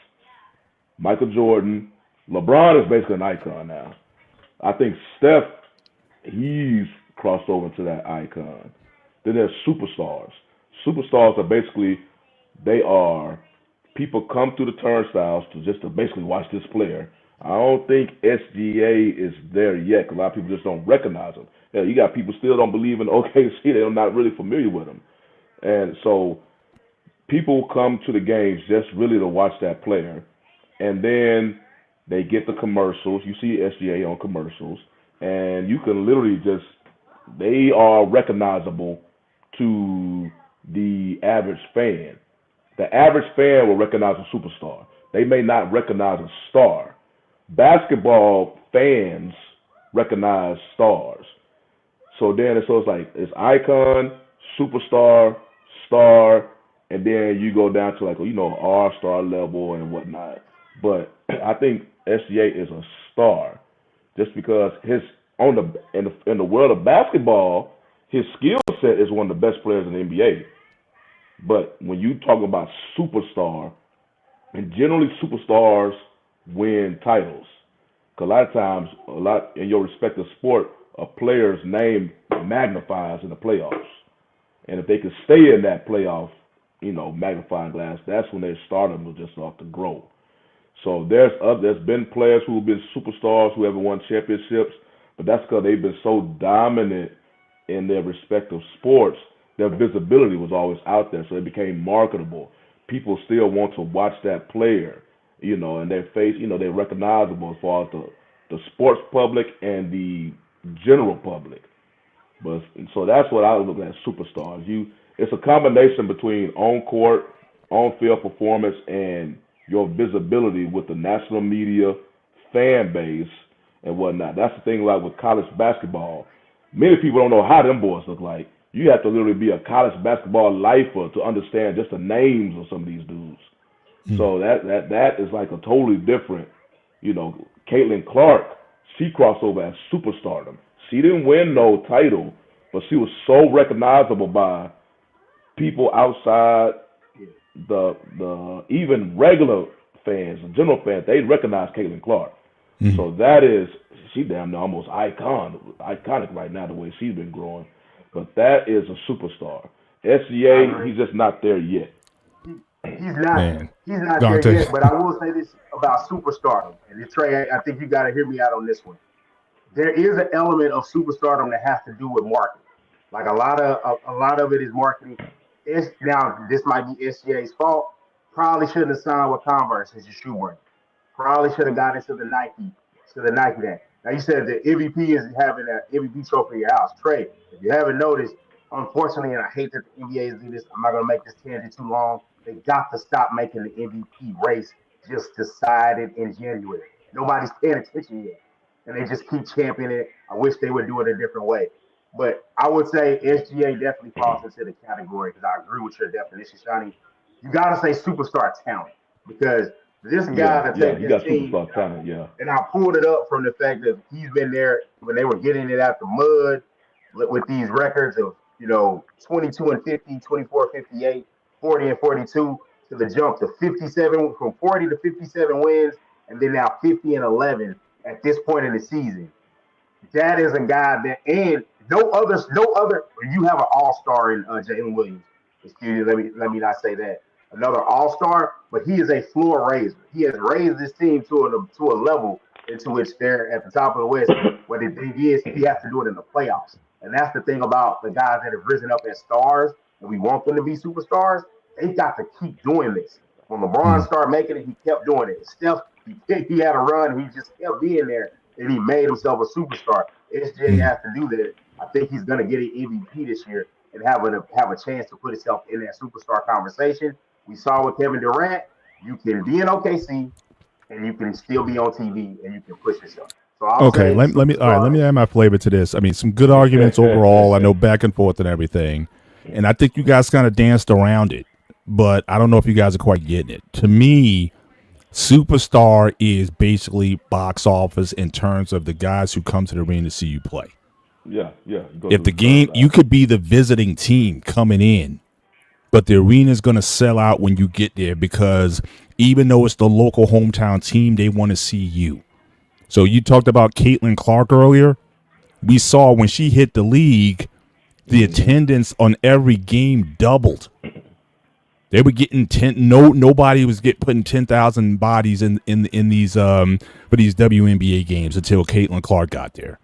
Michael Jordan, LeBron is basically an icon now. I think Steph, he's crossed over to that icon. Then there's superstars. Superstars are basically, they are, people come through the turnstiles to basically watch this player. I don't think SGA is there yet because a lot of people just don't recognize him. Yeah, you got people still don't believe in OKC. They're not really familiar with him. And so people come to the games just really to watch that player. And then they get the commercials. You see SGA on commercials. And you can literally just, they are recognizable to the average fan. The average fan will recognize a superstar. They may not recognize a star. Basketball fans recognize stars. So it's like it's icon, superstar, star, and then you go down to like R-star level and whatnot. But I think SGA is a star just because in the world of basketball, his skill set is one of the best players in the NBA. But when you talk about superstar, and generally superstars win titles. Because a lot of times, in your respective sport, a player's name magnifies in the playoffs. And if they can stay in that playoff, magnifying glass, that's when their stardom will just start to grow. So there's been players who have been superstars who haven't won championships, but that's because they've been so dominant in their respective sports, their visibility was always out there, so it became marketable. People still want to watch that player, and their face, they're recognizable as far as the sports public and the general public. But so that's what I look at superstars. It's a combination between on-court, on-field performance, and your visibility with the national media, fan base, and whatnot. That's the thing, like with college basketball. Many people don't know how them boys look like. You have to literally be a college basketball lifer to understand just the names of some of these dudes. So that is like a totally different, Caitlin Clark, she crossed over as superstardom. She didn't win no title, but she was so recognizable by people outside the even regular fans, the general fans, they recognize Caitlin Clark. So she damn near almost iconic right now the way she's been growing. But that is a superstar. SGA, he's just not there yet. He's not. Man. He's not there Dante. yet, but I will say this about superstardom. And Trey, I think you got to hear me out on this one. There is an element of superstardom that has to do with marketing. Like a lot of it is marketing. It's now this might be SGA's fault. Probably shouldn't have signed with Converse as your shoe brand. Probably should have got into the Nike that. Now you said the MVP is having an MVP trophy in your house. Trey, if you haven't noticed, unfortunately, and I hate that the NBA is doing this, I'm not gonna make this tangent too long. They got to stop making the MVP race just decided in January. Nobody's paying attention yet. And they just keep championing it. I wish they would do it a different way. But I would say SGA definitely falls into the category because I agree with your definition, Shani. You got to say superstar talent because this Yeah, guy to yeah, take he this got team, superstar talent. Yeah, and I pulled it up from the fact that he's been there when they were getting it out the mud with these records of 22 and 50, 24, 58, 40 and 42 to the jump to 57 from 40 to 57 wins, and then now 50 and 11 at this point in the season. That is a guy that, and no other. You have an all star in Jalen Williams. Excuse me, let me not say that. Another all star, but he is a floor raiser. He has raised this team to a level into which they're at the top of the West. But the thing is, he has to do it in the playoffs, and that's the thing about the guys that have risen up as stars, and we want them to be superstars. They got to keep doing this. When LeBron Mm. started making it, he kept doing it. Steph, he had a run, he just kept being there and he made himself a superstar. SJ Mm. has to do that. I think he's going to get an MVP this year and have a chance to put himself in that superstar conversation. We saw with Kevin Durant, you can be in OKC and you can still be on TV and you can push yourself. So I'll Okay, say let me all right, let me add my flavor to this. I mean, some good arguments overall. I know back and forth and everything. And I think you guys kind of danced around it, but I don't know if you guys are quite getting it. To me, superstar is basically box office in terms of the guys who come to the arena to see you play. yeah, yeah. Go If to the game, you could be the visiting team coming in, but the arena is going to sell out when you get there because even though it's the local hometown team, they want to see you. So you talked about Caitlin Clark earlier. We saw when she hit the league, the attendance on every game doubled. They were getting nobody was putting 10,000 bodies in these for these WNBA games until Caitlin Clark got there.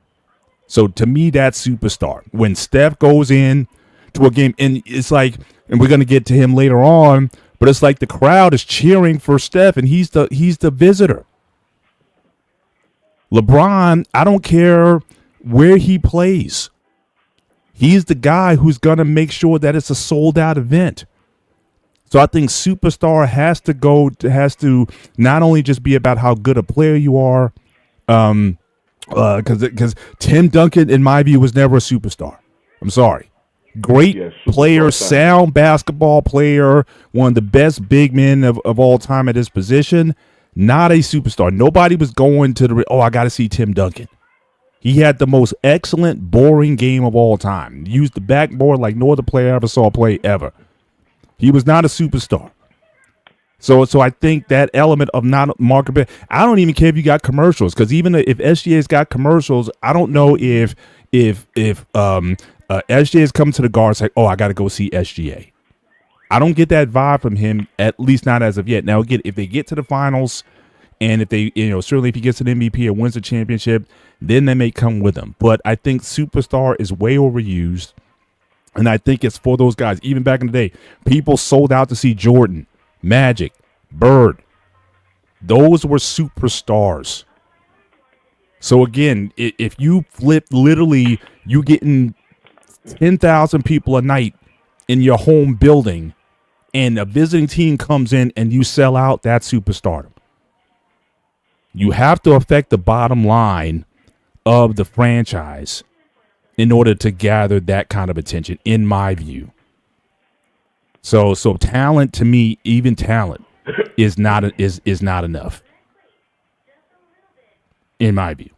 So to me, that's superstar. When Steph goes in to a game, and it's like, and we're gonna get to him later on, but it's like the crowd is cheering for Steph, and he's the visitor. LeBron, I don't care where he plays. He's the guy who's going to make sure that it's a sold out event. So I think superstar has to not only just be about how good a player you are, because Tim Duncan, in my view, was never a superstar. I'm sorry. Great player, superstar. sound basketball player, one of the best big men of all time at his position. Not a superstar. Nobody was going to I got to see Tim Duncan. He had the most excellent, boring game of all time. Used the backboard like no other player I ever saw play ever. He was not a superstar. So I think that element of not marketable. I don't even care if you got commercials, because even if SGA's got commercials, I don't know if SGA is coming to the guard, it's like, oh, I got to go see SGA. I don't get that vibe from him, at least not as of yet. Now, again, if they get to the finals, and if they, certainly if he gets an MVP or wins a championship, then they may come with him. But I think superstar is way overused, and I think it's for those guys. Even back in the day, people sold out to see Jordan, Magic, Bird. Those were superstars. So again, if you flip, literally, you getting 10,000 people a night in your home building, and a visiting team comes in and you sell out, that's superstardom. You have to affect the bottom line of the franchise in order to gather that kind of attention, in my view. So talent, to me, even talent is not enough, in my view.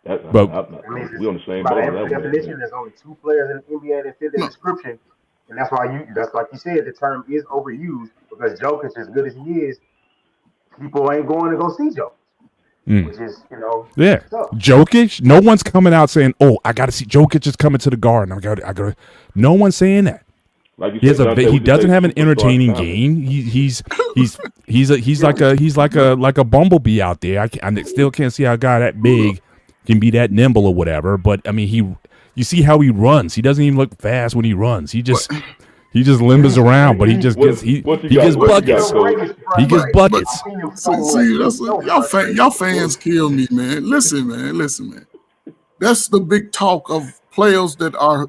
But we on the same by boat. every definition, there's only two players in the NBA that fit the description, and that's like you said, the term is overused because Jokic, as good as he is, people ain't going to go see Jokic, which is yeah, tough. Jokic. No one's coming out saying, "Oh, I got to see Jokic is coming to the Garden. I got." No one's saying that. Like you He has said, Dante, he we can doesn't say have an superstar entertaining talent. game. He's like a bumblebee out there. I still can't see how a guy that big can be that nimble or whatever. But I mean, you see how he runs. He doesn't even look fast when he runs. He just limbers around, but he just What- gets he what you gets got? What you buckets. got, Coach? He gets buckets. See, that's y'all fans kill me, man. Listen, man. That's the big talk of players that are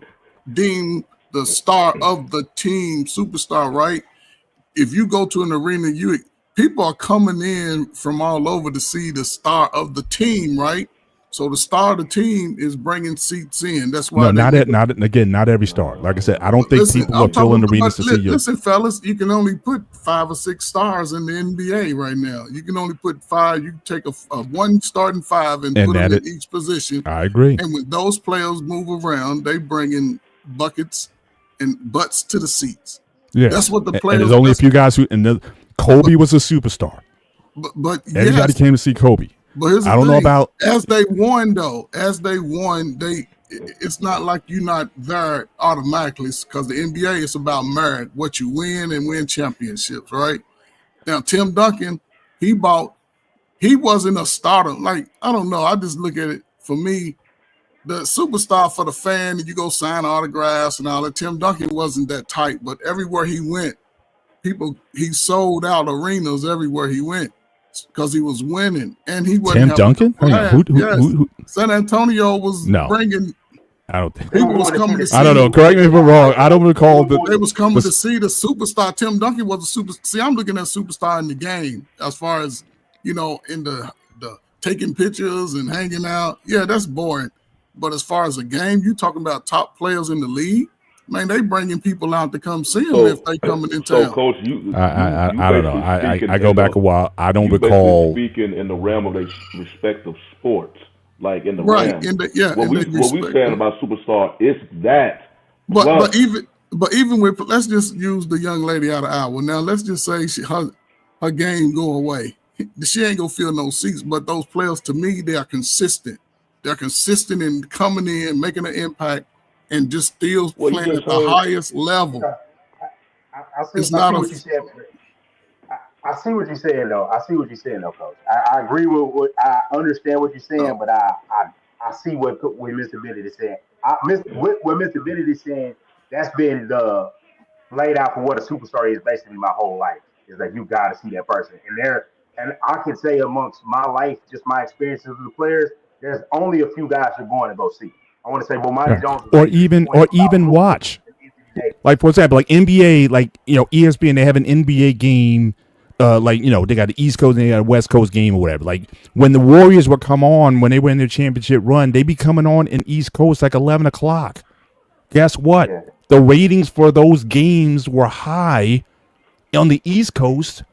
deemed the star of the team, superstar, right? If you go to an arena, people are coming in from all over to see the star of the team, right? So the star of the team is bringing seats in. That's why Not every star. Like I said, I don't think people are I'm filling talking arenas about- to see you. Listen, fellas, you can only put 5 or 6 stars in the NBA right now. You can only put 5. You take a one starting 5 and put them in each position. I agree. And when those players move around, they bring in buckets and butts to the seats. Yeah, That's what the And players. there's only a few guys who. And Kobe was a superstar. But Everybody yes, came to see Kobe. but here's the I don't know thing. about. As they won, it's not like you're not there automatically because the NBA is about merit, what you win and win championships, right? Now, Tim Duncan, he wasn't a starter. Like, I don't know. I just look at it, for me, the superstar for the fan, and you go sign autographs and all that. Tim Duncan wasn't that tight, but everywhere he went, he sold out arenas everywhere he went because he was winning, and he wasn't. Tim Duncan? Hang on. Who? San Antonio was bringing. I don't think. People was coming to see. I don't know. Correct me if I'm wrong. I don't recall They was coming to see the superstar. Tim Duncan was a super. See, I'm looking at superstar in the game as far as in the taking pictures and hanging out. Yeah, that's boring. But as far as a game, you talking about top players in the league. Man, they bringing people out to come see them if they coming in town. So, Coach, I don't know. I go back a while. I don't recall. Speaking in the realm of their respective sports, like in the right. realm. What we saying about superstar is that. But even with, let's just use the young lady out of Iowa. Now let's just say her game go away. She ain't gonna fill no seats. But those players, to me, they are consistent. They're consistent in coming in, making an impact, and just still playing at the highest level. I see what you're saying. I see what you're saying, though. Coach. I agree with what I understand what you're saying, but I see what Mr. Bennett is saying. What Mr. Bennett is saying, that's been laid out for what a superstar is basically my whole life. Is that you got to see that person, and I can say amongst my life, just my experiences with the players, there's only a few guys you're going to go see. I want to say, well, Mike Jones, or even watch. Like, for example, like NBA, like ESPN, they have an NBA game. They got the East Coast and they got a West Coast game or whatever. Like when the Warriors would come on when they were in their championship run, they'd be coming on in East Coast like 11 o'clock. Guess what? Yeah. The ratings for those games were high on the East Coast,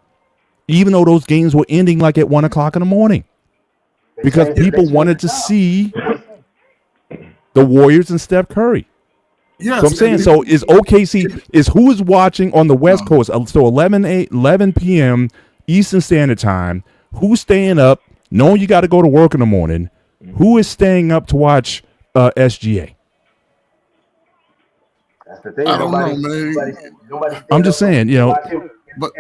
even though those games were ending like at 1 o'clock in the morning, because people wanted to see the Warriors and Steph Curry. Yes, so I'm saying, so is OKC, is who is watching on the West Coast, so 11 p.m. Eastern Standard Time, who's staying up, knowing you got to go to work in the morning, who is staying up to watch SGA? That's the thing. I don't know, man. I'm just saying, but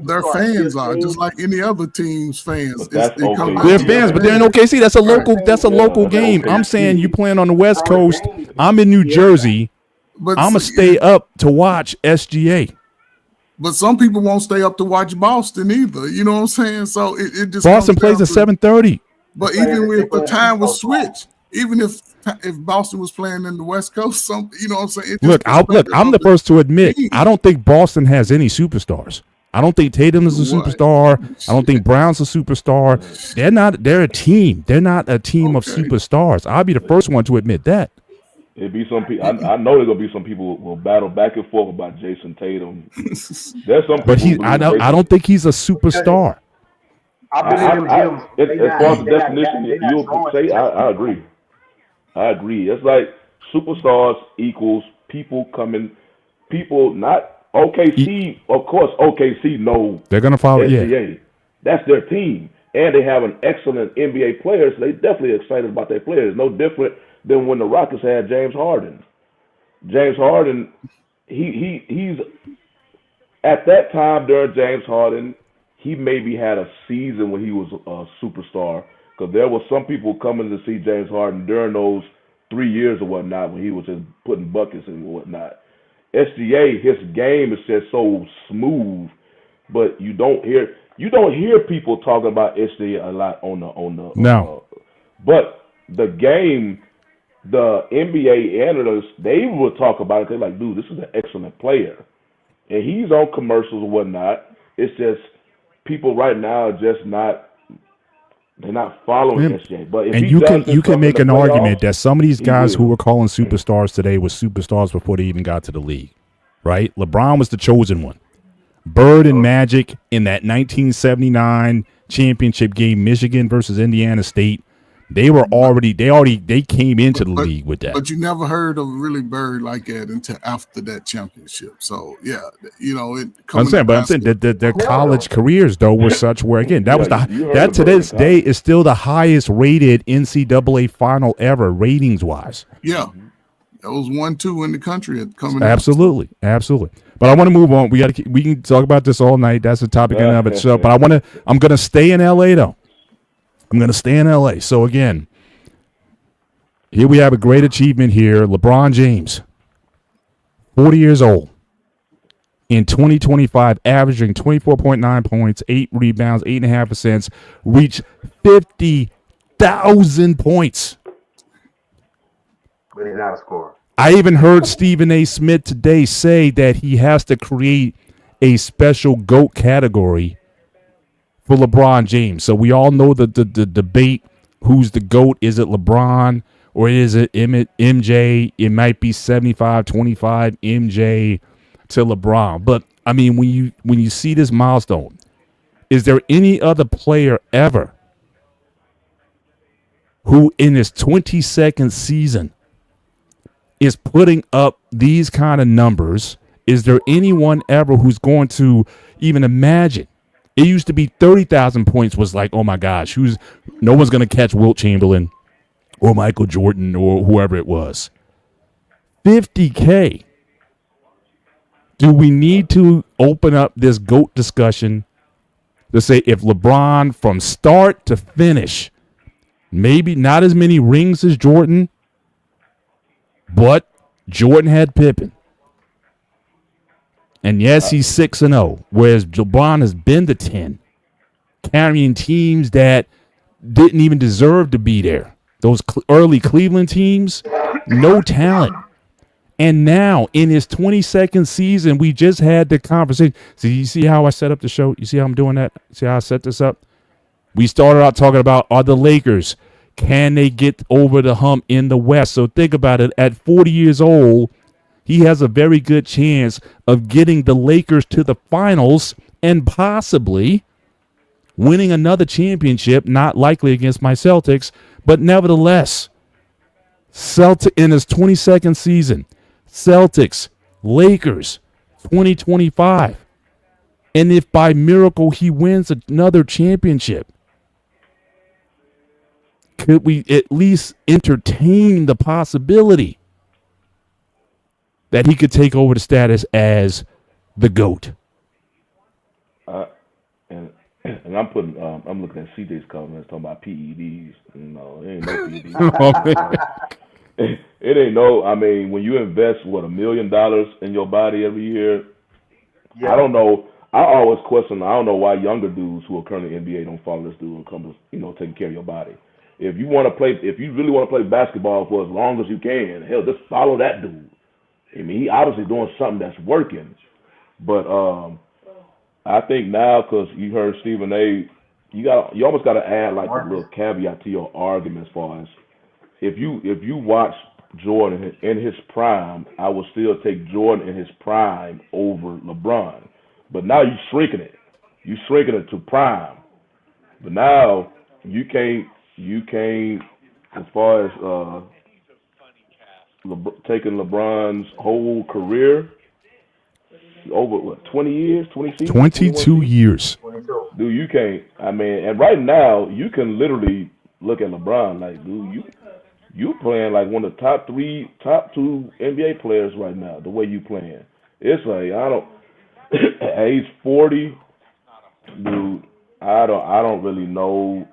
their fans are just like any other team's fans. They're fans, but they're in OKC. That's a local game. I'm saying you playing on the West Coast. I'm in New Jersey. I'm gonna stay up to watch SGA. But some people won't stay up to watch Boston either. You know what I'm saying? So it just Boston plays at 7:30. But even if the time was switched, even if Boston was playing in the West Coast, you know what I'm saying? I'm the first to admit, I don't think Boston has any superstars. I don't think Tatum is a superstar. I don't think Brown's a superstar. They're a team. They're not a team of superstars. I'll be the first one to admit that. It'd be some people. I know there's gonna be some people who will battle back and forth about Jason Tatum. There's some, but I don't think he's a superstar. As far as the definition you say, I agree. I agree. It's like superstars equals people coming, people not OKC. Of course, OKC know they're gonna follow. SGA. Yeah, that's their team, and they have an excellent NBA player. So they definitely excited about their players. No different than when the Rockets had James Harden. James Harden, he's at that time during James Harden, he maybe had a season when he was a superstar because there were some people coming to see James Harden during those 3 years or whatnot when he was just putting buckets and whatnot. SGA, his game is just so smooth, but you don't hear people talking about SGA a lot on the No. but the game, the NBA analysts, they will talk about it. They're like, dude, this is an excellent player. And he's on commercials and whatnot. It's just people right now are just they're not following SGA. But if And he you does can come make in the an argument playoffs, that some of these he guys who will. were calling superstars today were superstars before they even got to the league, right? LeBron was the chosen one. Bird and Magic in that 1979 championship game, Michigan versus Indiana State, they came into the league with that. But you never heard of really Bird like that until after that championship. So yeah, I'm saying that their college careers though were such where again that was that to this day is still the highest rated NCAA final ever ratings wise. Yeah, that was 1-2 in the country coming. Absolutely. But I want to move on. We can talk about this all night. That's a topic in and of itself. But I'm gonna stay in LA though. I'm going to stay in LA. So, again, here we have a great achievement here. LeBron James, 40 years old, in 2025, averaging 24.9 points, 8 rebounds, 8.5 assists, reached 50,000 points. But he's not a scorer. I even heard Stephen A. Smith today say that he has to create a special GOAT category for LeBron James. So we all know the debate, who's the GOAT? Is it LeBron or is it MJ? It might be 75-25 MJ to LeBron. But, I mean, when you see this milestone, is there any other player ever who in his 22nd season is putting up these kind of numbers? Is there anyone ever who's going to even imagine? It used to be 30,000 points was like, oh my gosh, no one's going to catch Wilt Chamberlain or Michael Jordan or whoever it was. 50K. Do we need to open up this GOAT discussion to say if LeBron from start to finish, maybe not as many rings as Jordan, but Jordan had Pippen. And yes, he's 6-0, whereas LeBron has been to 10, carrying teams that didn't even deserve to be there. Those early Cleveland teams, no talent. And now in his 22nd season, we just had the conversation. So you see how I set up the show? You see how I'm doing that? See how I set this up? We started out talking about, are the Lakers, can they get over the hump in the West? So think about it. At 40 years old, he has a very good chance of getting the Lakers to the finals and possibly winning another championship, not likely against my Celtics, but nevertheless, Celtic in his 22nd season, Celtics, Lakers, 2025. And if by miracle he wins another championship, could we at least entertain the possibility that he could take over the status as the GOAT? And I'm looking at CJ's comments talking about PEDs. No, it ain't no PEDs. It ain't no. I mean, when you invest $1 million in your body every year, I don't know. I always question. I don't know why younger dudes who are currently in the NBA don't follow this dude and come to taking care of your body. If you really want to play basketball for as long as you can, hell, just follow that dude. I mean, he obviously doing something that's working. But I think now, because you heard Stephen A., you almost got to add like a little caveat to your argument as far as if you watch Jordan in his prime, I would still take Jordan in his prime over LeBron. But now you're shrinking it. You're shrinking it to prime. But now you can't as far as taking LeBron's whole career over 20 years, 20 seasons, 22 years. Dude, you can't. I mean, and right now you can literally look at LeBron like, dude, you playing like one of the top two NBA players right now. The way you playing, It's like I don't. At age 40, dude, I don't really know.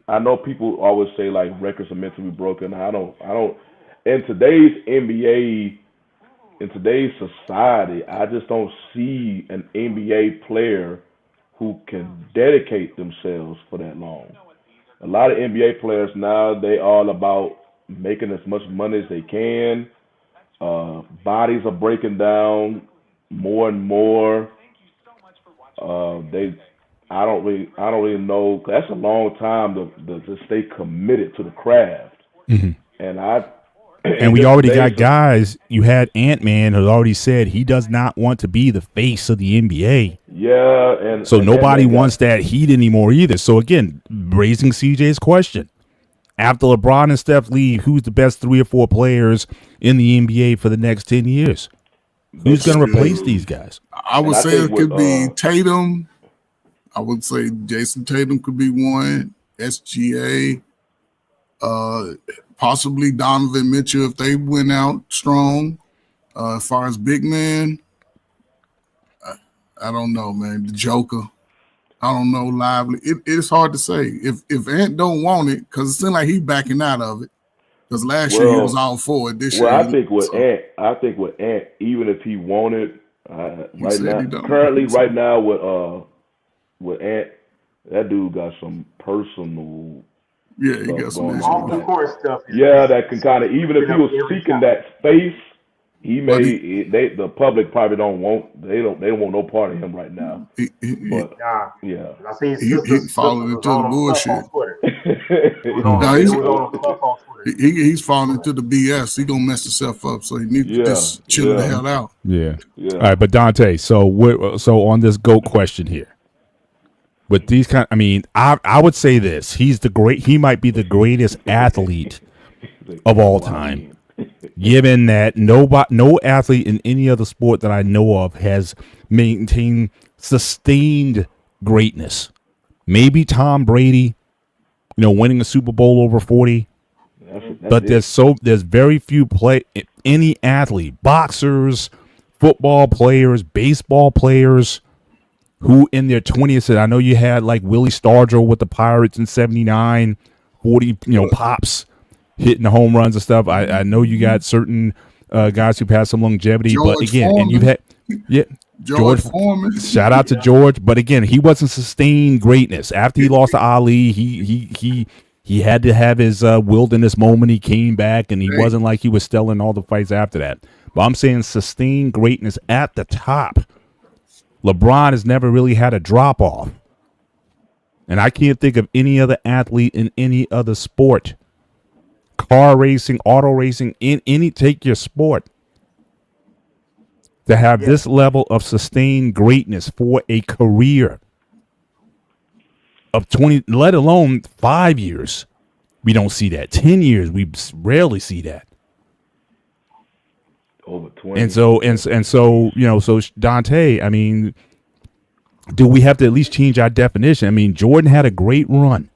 I know people always say like records are meant to be broken. I don't. In today's NBA, in today's society, I just don't see an NBA player who can dedicate themselves for that long. A lot of NBA players now they all about making as much money as they can. Bodies are breaking down more and more. They, I don't really know. That's a long time to stay committed to the craft. Mhm. And I, And in we this already today's, got guys. You had Ant Man who already said he does not want to be the face of the NBA. yeah, and So and nobody that got wants that heat anymore either. So again, raising CJ's question. After LeBron and Steph leave, who's the best 3 or 4 players in the NBA for the next 10 years? Who's going to replace Shoot. these guys? I would and I say think it with could be Tatum. I would say Jason Tatum could be one. SGA, possibly Donovan Mitchell if they went out strong. As far as big man, I don't know, man. The Joker, I don't know. Lively, it's hard to say. If Ant don't want it, because it seems like he's backing out of it. Because last year he was well, all for it. This well, year, so I think with Ant, even if he wanted, he right said now, he don't. currently, So right now with Ant, that dude got some personal yeah, he stuff got some going issues. on Off the that, court stuff yeah, is that can kind of, even if been he up was every seeking time. that space, he But may the public probably don't want they don't want no part of him right now. he, But Nah, yeah, I seen he sisters falling was into the on him tough bullshit. on Twitter. It was Mm. on Now it he's was on him tough on Twitter. he's falling into the BS. He gonna mess himself up. So he needs to yeah, just chill the yeah, hell out. Yeah. yeah. All right, but Dante, so on this GOAT question here, with these I mean, I would say this: he might be the greatest athlete of all time. Given that no athlete in any other sport that I know of has maintained sustained greatness. Maybe Tom Brady, winning a Super Bowl over 40, That's but it. there's very few any athlete, boxers, football players, baseball players who in their 20s, and I know you had like Willie Stargell with the Pirates in 79, 40, pops hitting the home runs and stuff. I know you got certain guys who've had some longevity, but George again, and you've Foreman, had, yeah, George Foreman. shout out to George, but again, he wasn't sustained greatness. After he lost to Ali, he had to have his wilderness moment. He came back, and he Hey, wasn't like he was still in all the fights after that. But I'm saying sustained greatness at the top. LeBron has never really had a drop off, and I can't think of any other athlete in any other sport, car racing, auto racing, in any take your sport, to have Yeah, this level of sustained greatness for a career of 20, let alone 5 years. We don't see that. 10 years, we rarely see that. Over And 20. so, so Dante, I mean, do we have to at least change our definition? I mean, Jordan had a great run,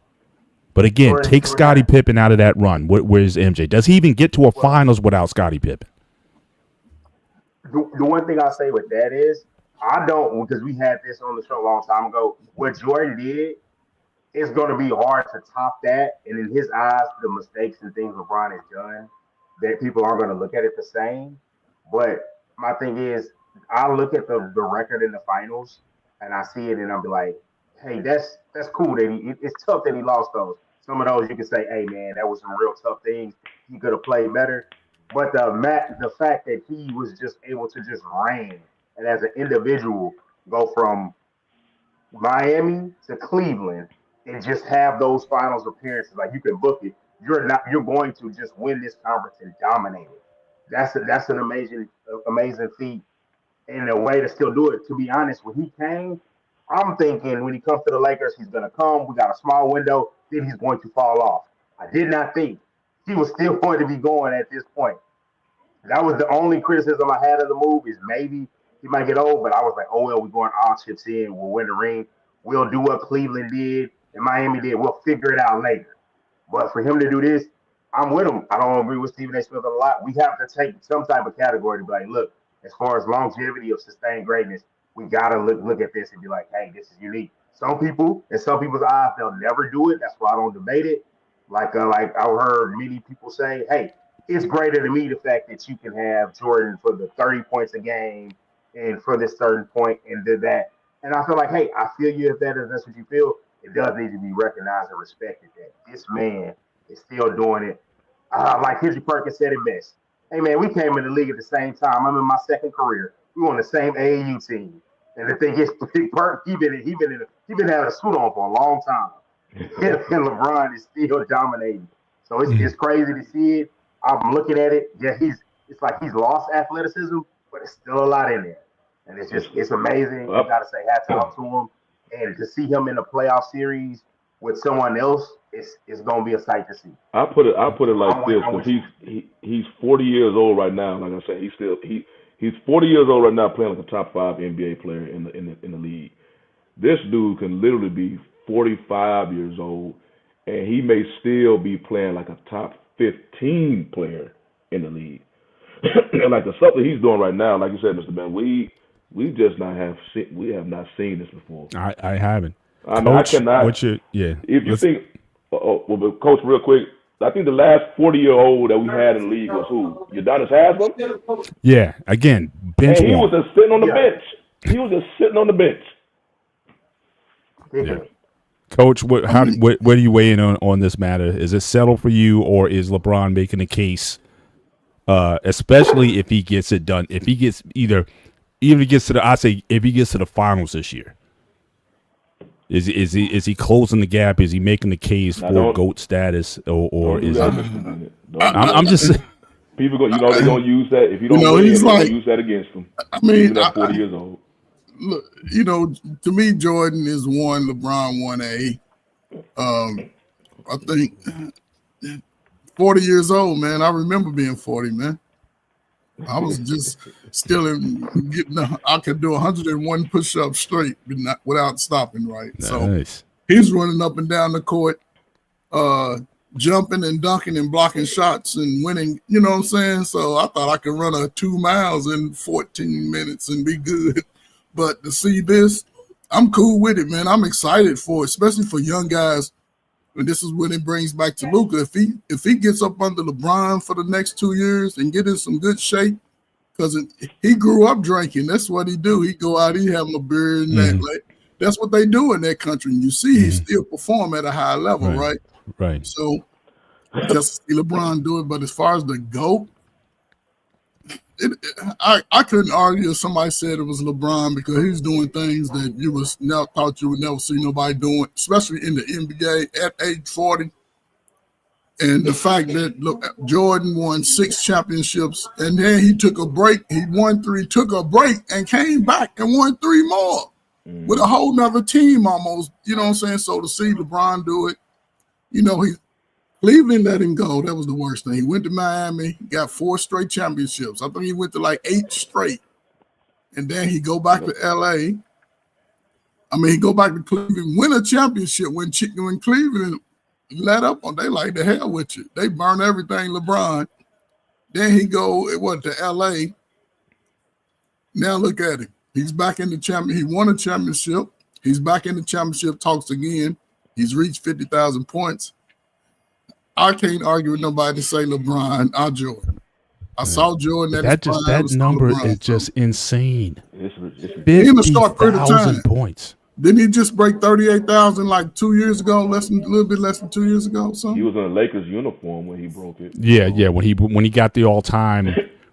but again, take Jordan Scottie had Pippen out of that run. Where's MJ? Does he even get to a well. finals without Scottie Pippen? The one thing I say with that is I don't because we had this on the show a long time ago. What Jordan did it's going to be hard to top that. And in his eyes, the mistakes and things LeBron has done, that people aren't going to look at it the same. But my thing is, I look at the record in the finals and I see it and I'll be like, hey, that's cool that it's tough that he lost those. Some of those you can say, hey man, that was some real tough things. He could have played better. But the fact that he was just able to just reign and as an individual go from Miami to Cleveland and just have those finals appearances. Like you can book it. You're going to just win this conference and dominate it. That's an amazing feat and a way to still do it. To be honest, when he came, I'm thinking when he comes to the Lakers, he's gonna come. We got a small window, then he's going to fall off. I did not think he was still going to be going at this point. That was the only criticism I had of the move is maybe he might get old, but I was like, oh well, we're going all chips in. We'll win the ring. We'll do what Cleveland did and Miami did. We'll figure it out later. But for him to do this, I'm with him. I don't agree with Stephen A. Smith a lot. We have to take some type of category to be like, look, as far as longevity of sustained greatness, we gotta look at this and be like, hey, this is unique. Some people, in some people's eyes, they'll never do it. That's why I don't debate it. Like I heard many people say, hey, it's greater to me the fact that you can have Jordan for the 30 points a game and for this certain point and did that. And I feel like, hey, I feel you if that's what you feel. It does need to be recognized and respected that this man is still doing it. Like Henry Perkins said it best. Hey man, we came in the league at the same time. I'm in my second career. We on the same AAU team. And the thing is, Perk, he been having a suit on for a long time. And LeBron is still dominating. So it's crazy to see it. I'm looking at it. Yeah, it's like he's lost athleticism, but it's still a lot in there. And it's amazing. You gotta say hats off to him. And to see him in a playoff series with someone else, it's gonna be a sight to see. I put it like this, because he's 40 years old right now. Like I said, he's 40 years old right now, playing like a top 5 NBA player in the league. This dude can literally be 45 years old, and he may still be playing like a top 15 player in the league. And like the stuff that he's doing right now, like you said, Mr. Ben, we have not seen this before. I haven't. Coach, I cannot. If you think, well, Coach, real quick, I think the last 40-year-old that we had in the league was who? Udonis Haslem? Yeah, again, bench. And he was just sitting on the bench. He was just sitting on the bench. Yeah. Coach, what do you weigh in on this matter? Is it settled for you, or is LeBron making a case, especially if he gets it done? If he gets if he gets to the finals this year, is he closing the gap? Is he making the case for GOAT status, or is it? I'm just people go. They're gonna use that if you don't. He's like, use that against him. I mean, at 40 years old. Look, to me, Jordan is 1, LeBron 1A. I think 40 years old, man. I remember being 40, man. I was just still I could do 101 push-ups straight without stopping, right? Nice. So he's running up and down the court, jumping and dunking and blocking shots and winning, you know what I'm saying? So I thought I could run 2 miles in 14 minutes and be good. But to see this, I'm cool with it, man. I'm excited for it, especially for young guys. And this is when it brings back to Luka. If he gets up under LeBron for the next 2 years and get in some good shape, because he grew up drinking. That's what he do. He go out, he having a beer and that. Like, that's what they do in that country. And you see he still perform at a high level, right? Right. So just see LeBron do it. But as far as the GOAT, I couldn't argue if somebody said it was LeBron, because he's doing things that you thought you would never see nobody doing, especially in the NBA at age 40. And the fact that Jordan won 6 championships, and then he took a break. He won 3, took a break, and came back and won 3 more with a whole nother team almost. You know what I'm saying? So to see LeBron do it, Cleveland let him go. That was the worst thing. He went to Miami, got 4 straight championships. I think he went to like 8 straight. And then he go back to L.A. He go back to Cleveland, win a championship. When Cleveland let up on, they like, the hell with you. They burn everything LeBron. Then he go, to L.A. Now look at him. He's back in the champion. He won a championship. He's back in the championship talks again. He's reached 50,000 points. I can't argue with nobody to say LeBron or Jordan. I saw Jordan that number is just insane. It's 50,000 points. Didn't he just break 38,000 like 2 years ago? A little bit less than 2 years ago. So he was in a Lakers uniform when he broke it. Yeah. When he got the all time,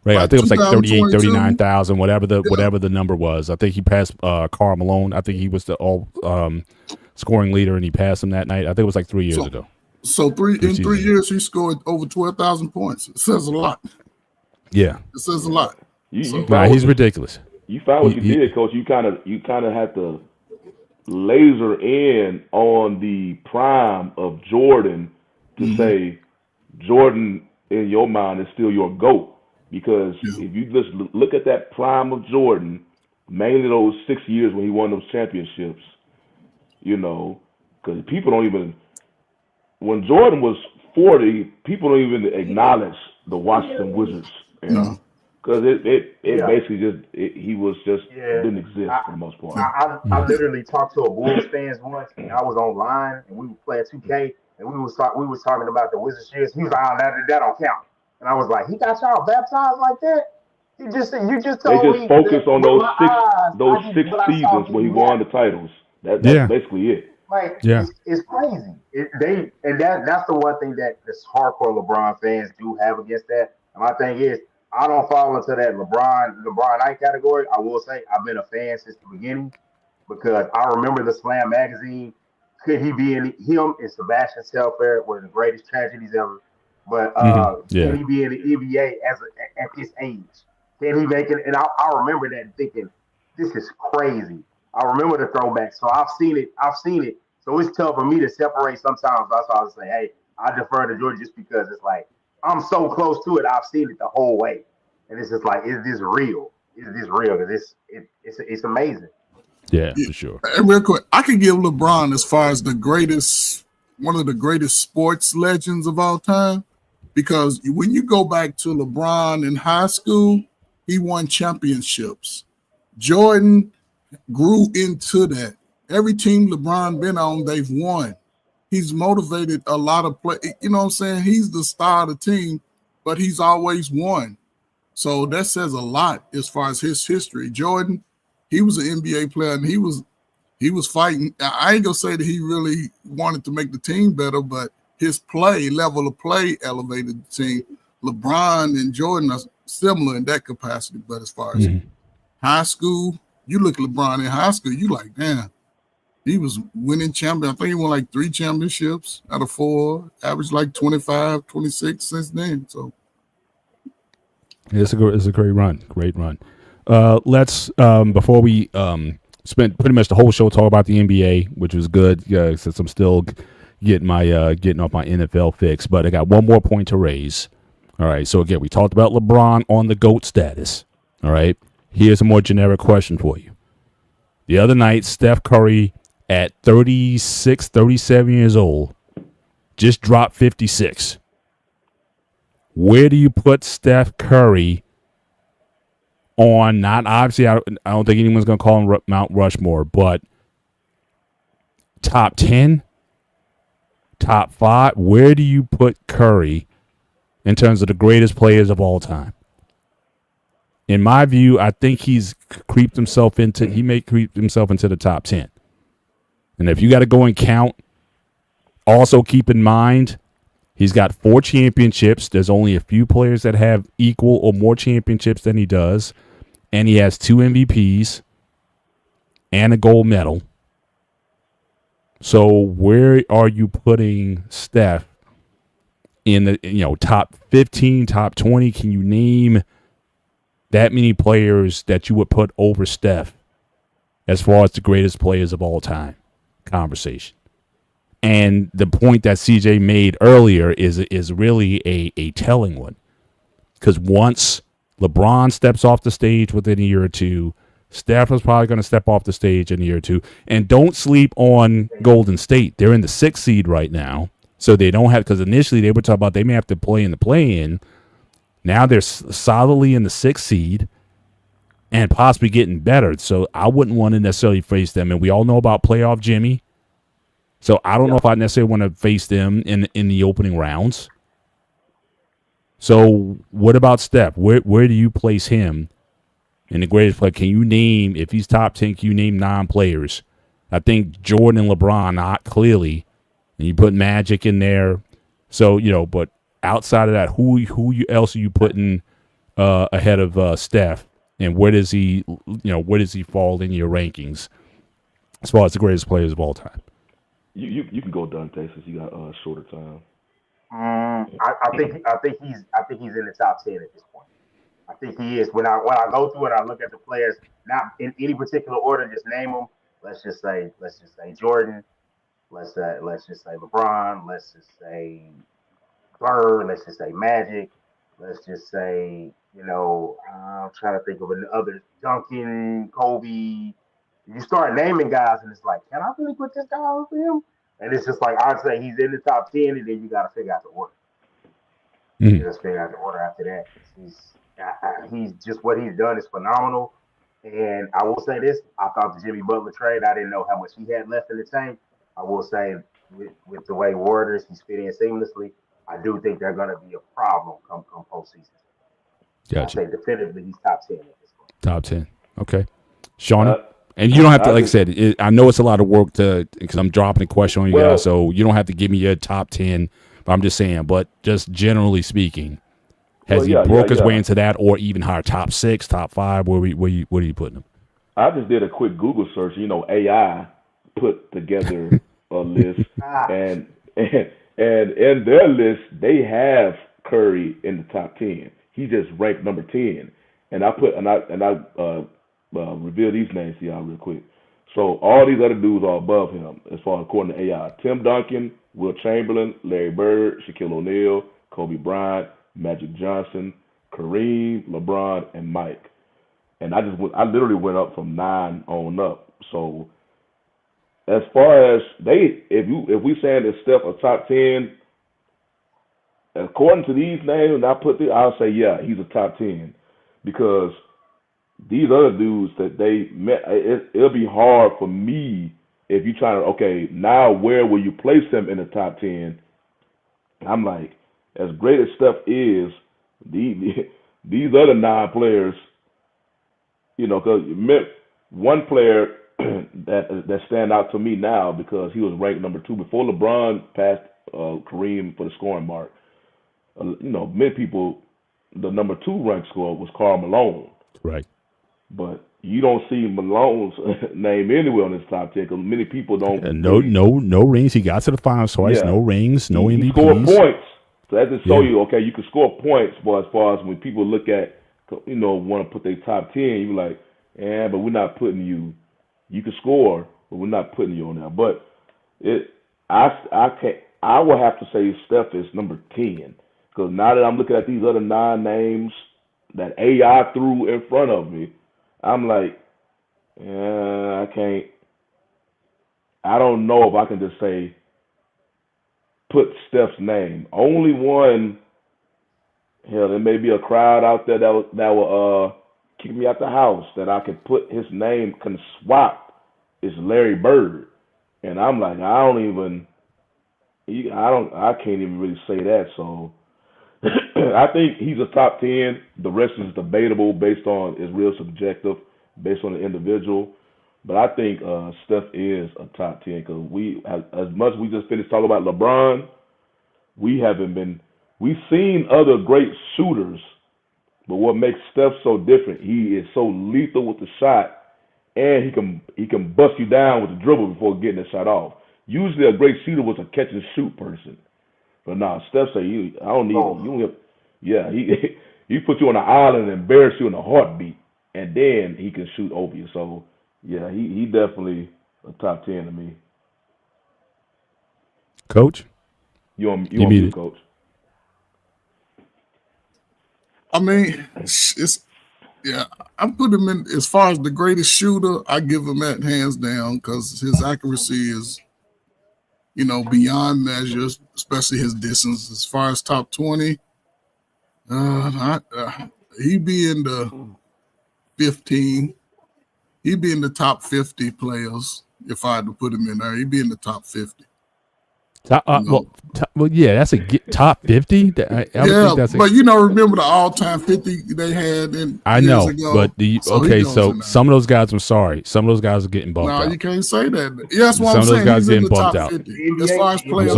right? I think it was like 38, 39,000, whatever the number was. I think he passed Karl Malone. I think he was the all scoring leader, and he passed him that night. I think it was like 3 years ago. So in 3 years, he scored over 12,000 points. It says a lot. Yeah, it says a lot. He's ridiculous. You found what you did, Coach. You kind of had to laser in on the prime of Jordan to say Jordan in your mind is still your GOAT, because if you just look at that prime of Jordan, mainly those 6 years when he won those championships, because people don't even. When Jordan was 40, people don't even acknowledge the Washington Wizards. Because it Yeah, basically he was just yeah. didn't exist I, for the most part. I literally talked to a Bulls fans once, and I was online, and we were playing 2K, and we was talking about the Wizards years. He was like, "Oh, that don't count," and I was like, "He got y'all baptized like that?" He just said, "You just They told just me that focus on with my eyes, those I just six what I saw seasons where he didn't won happen." the titles. That's Yeah. basically it. Like Yeah. it's crazy. That's the one thing that this hardcore LeBron fans do have against that. And my thing is, I don't fall into that LeBron Knight category. I will say I've been a fan since the beginning because I remember the Slam magazine. Could he be in him and Sebastian Telfair were the greatest tragedies ever? But can Yeah. he be in the NBA at this age? Can he make it? And I remember that and thinking, this is crazy. I remember the throwback, so I've seen it. I've seen it. So it's tough for me to separate sometimes. That's why I was saying, hey, I defer to George just because it's like I'm so close to it. I've seen it the whole way, and it's just like, is this real? Is this real? Because it's amazing. Yeah, for sure. And real quick, I could give LeBron as far as one of the greatest sports legends of all time, because when you go back to LeBron in high school, he won championships. Jordan grew into that. Every team LeBron been on, they've won. He's motivated a lot of play. You know what I'm saying? He's the star of the team, but he's always won. So that says a lot as far as his history. Jordan, he was an NBA player, and he was fighting. I ain't gonna say that he really wanted to make the team better, but his level of play elevated the team. LeBron and Jordan are similar in that capacity, but as far as high school, you look at LeBron in high school, you like, damn, he was winning champion. I think he won like 3 championships out of 4, averaged like 25, 26 since then. So It's a great run. Great run. Let's before we spent pretty much the whole show talking about the NBA, which was good, since I'm still getting off my NFL fix. But I got one more point to raise. All right. So again, we talked about LeBron on the GOAT status. All right. Here's a more generic question for you. The other night, Steph Curry at 36, 37 years old just dropped 56. Where do you put Steph Curry on? Not obviously, I don't think anyone's going to call him Mount Rushmore, but top 10, top 5. Where do you put Curry in terms of the greatest players of all time? In my view, I think he may creep himself into the top 10. And if you got to go and count, also keep in mind, he's got 4 championships. There's only a few players that have equal or more championships than he does. And he has 2 MVPs and a gold medal. So where are you putting Steph in the top 15, top 20? Can you name that many players that you would put over Steph as far as the greatest players of all time conversation? And the point that CJ made earlier is really a telling one. Because once LeBron steps off the stage within a year or two, Steph is probably going to step off the stage in a year or two. And don't sleep on Golden State. They're in the 6th seed right now. So they don't have, because initially they were talking about they may have to play in the play-in. Now they're solidly in the 6th seed and possibly getting better. So I wouldn't want to necessarily face them. And we all know about playoff Jimmy. So I don't know if I necessarily want to face them in the opening rounds. So what about Steph? Where do you place him in the greatest player? Can you name, if he's top 10, can you name 9 players? I think Jordan and LeBron, not clearly. And you put Magic in there. So, but outside of that, who else are you putting ahead of Steph? And where does he fall in your rankings as far as the greatest players of all time? You can go Dante since you got shorter time. I think he's in the top 10 at this point. I think he is. When I go through it, I look at the players, not in any particular order. Just name them. Let's just say Jordan. Let's just say LeBron. Let's just say Bird. Let's just say Magic. Let's just say I'm trying to think of others. Duncan, Kobe. You start naming guys, and it's like, can I really put this guy over him? And it's just like I'd say he's in the top 10, and then you got to figure out the order. You just figure out the order after that. He's just what he's done is phenomenal. And I will say this: I thought the Jimmy Butler trade. I didn't know how much he had left in the tank. I will say with the way Warriors he's fit in seamlessly, I do think they're going to be a problem come postseason. I Gotcha. say definitively he's top 10 at this point. Top 10. Okay. Shawnee? And you don't have to, like I said, I know it's a lot of work because I'm dropping a question on you guys, so you don't have to give me your top 10. But I'm just saying, but just generally speaking, has he broke his way into that or even higher, top 6, top 5? Where are you putting him? I just did a quick Google search. AI put together a list, and in their list, they have Curry in the top 10. He just ranked number 10. And I reveal these names to y'all real quick. So all these other dudes are above him as far as according to AI. Tim Duncan, Will Chamberlain, Larry Bird, Shaquille O'Neal, Kobe Bryant, Magic Johnson, Kareem, LeBron, and Mike. And I literally went up from 9 on up. So as far as if we saying that Steph a top 10, according to these names, and I'll say yeah, he's a top 10 because these other dudes that they met, it'll be hard for me if you try to, okay, now where will you place them in the top 10? I'm like, as great as Steph is, these other 9 players, because one player that stand out to me now because he was ranked number 2 before LeBron passed Kareem for the scoring mark. Many people, the number 2 ranked scorer was Karl Malone. Right. But you don't see Malone's name anywhere on this top 10 because many people don't. No rings. He got to the finals twice. Yeah. No rings. No MVPs. He scored points. So that just show you, okay, you can score points. But as far as when people look at, want to put their top 10, you're like, but we're not putting you. You can score, but we're not putting you on there. But I will have to say Steph is number 10 because now that I'm looking at these other 9 names that AI threw in front of me, I'm like, I can't. I don't know if I can just say put Steph's name. Only one. Hell, there may be a crowd out there that will kick me out the house that I can put his name, can swap. Is Larry Bird, and I'm like, I can't even really say that. So I think he's a top 10. The rest is debatable based on, it's real subjective based on the individual. But I think Steph is a top 10 because as much as we just finished talking about LeBron, we've seen other great shooters, but what makes Steph so different, he is so lethal with the shot, and he can bust you down with the dribble before getting the shot off. Usually a great shooter was a catch and shoot person. But nah, Steph say he put you on an island and embarrass you in a heartbeat, and then he can shoot over you. So yeah, he definitely a top 10 to me. Coach, you on mute, Coach? I mean, I put him in as far as the greatest shooter. I give him that hands down because his accuracy is, beyond measures, especially his distance. As far as top 20, he'd be in the 15. He'd be in the top 50 players if I had to put him in there. He'd be in the top 50. Yeah, that's a top 50. But remember the all-time 50 they had in I know, years ago? But so some of those guys, I'm sorry, some of those guys are getting bumped out. No, you can't say that. Yeah, that's what some I'm saying. Some of those guys He's getting in the bumped top out. 50. As far as players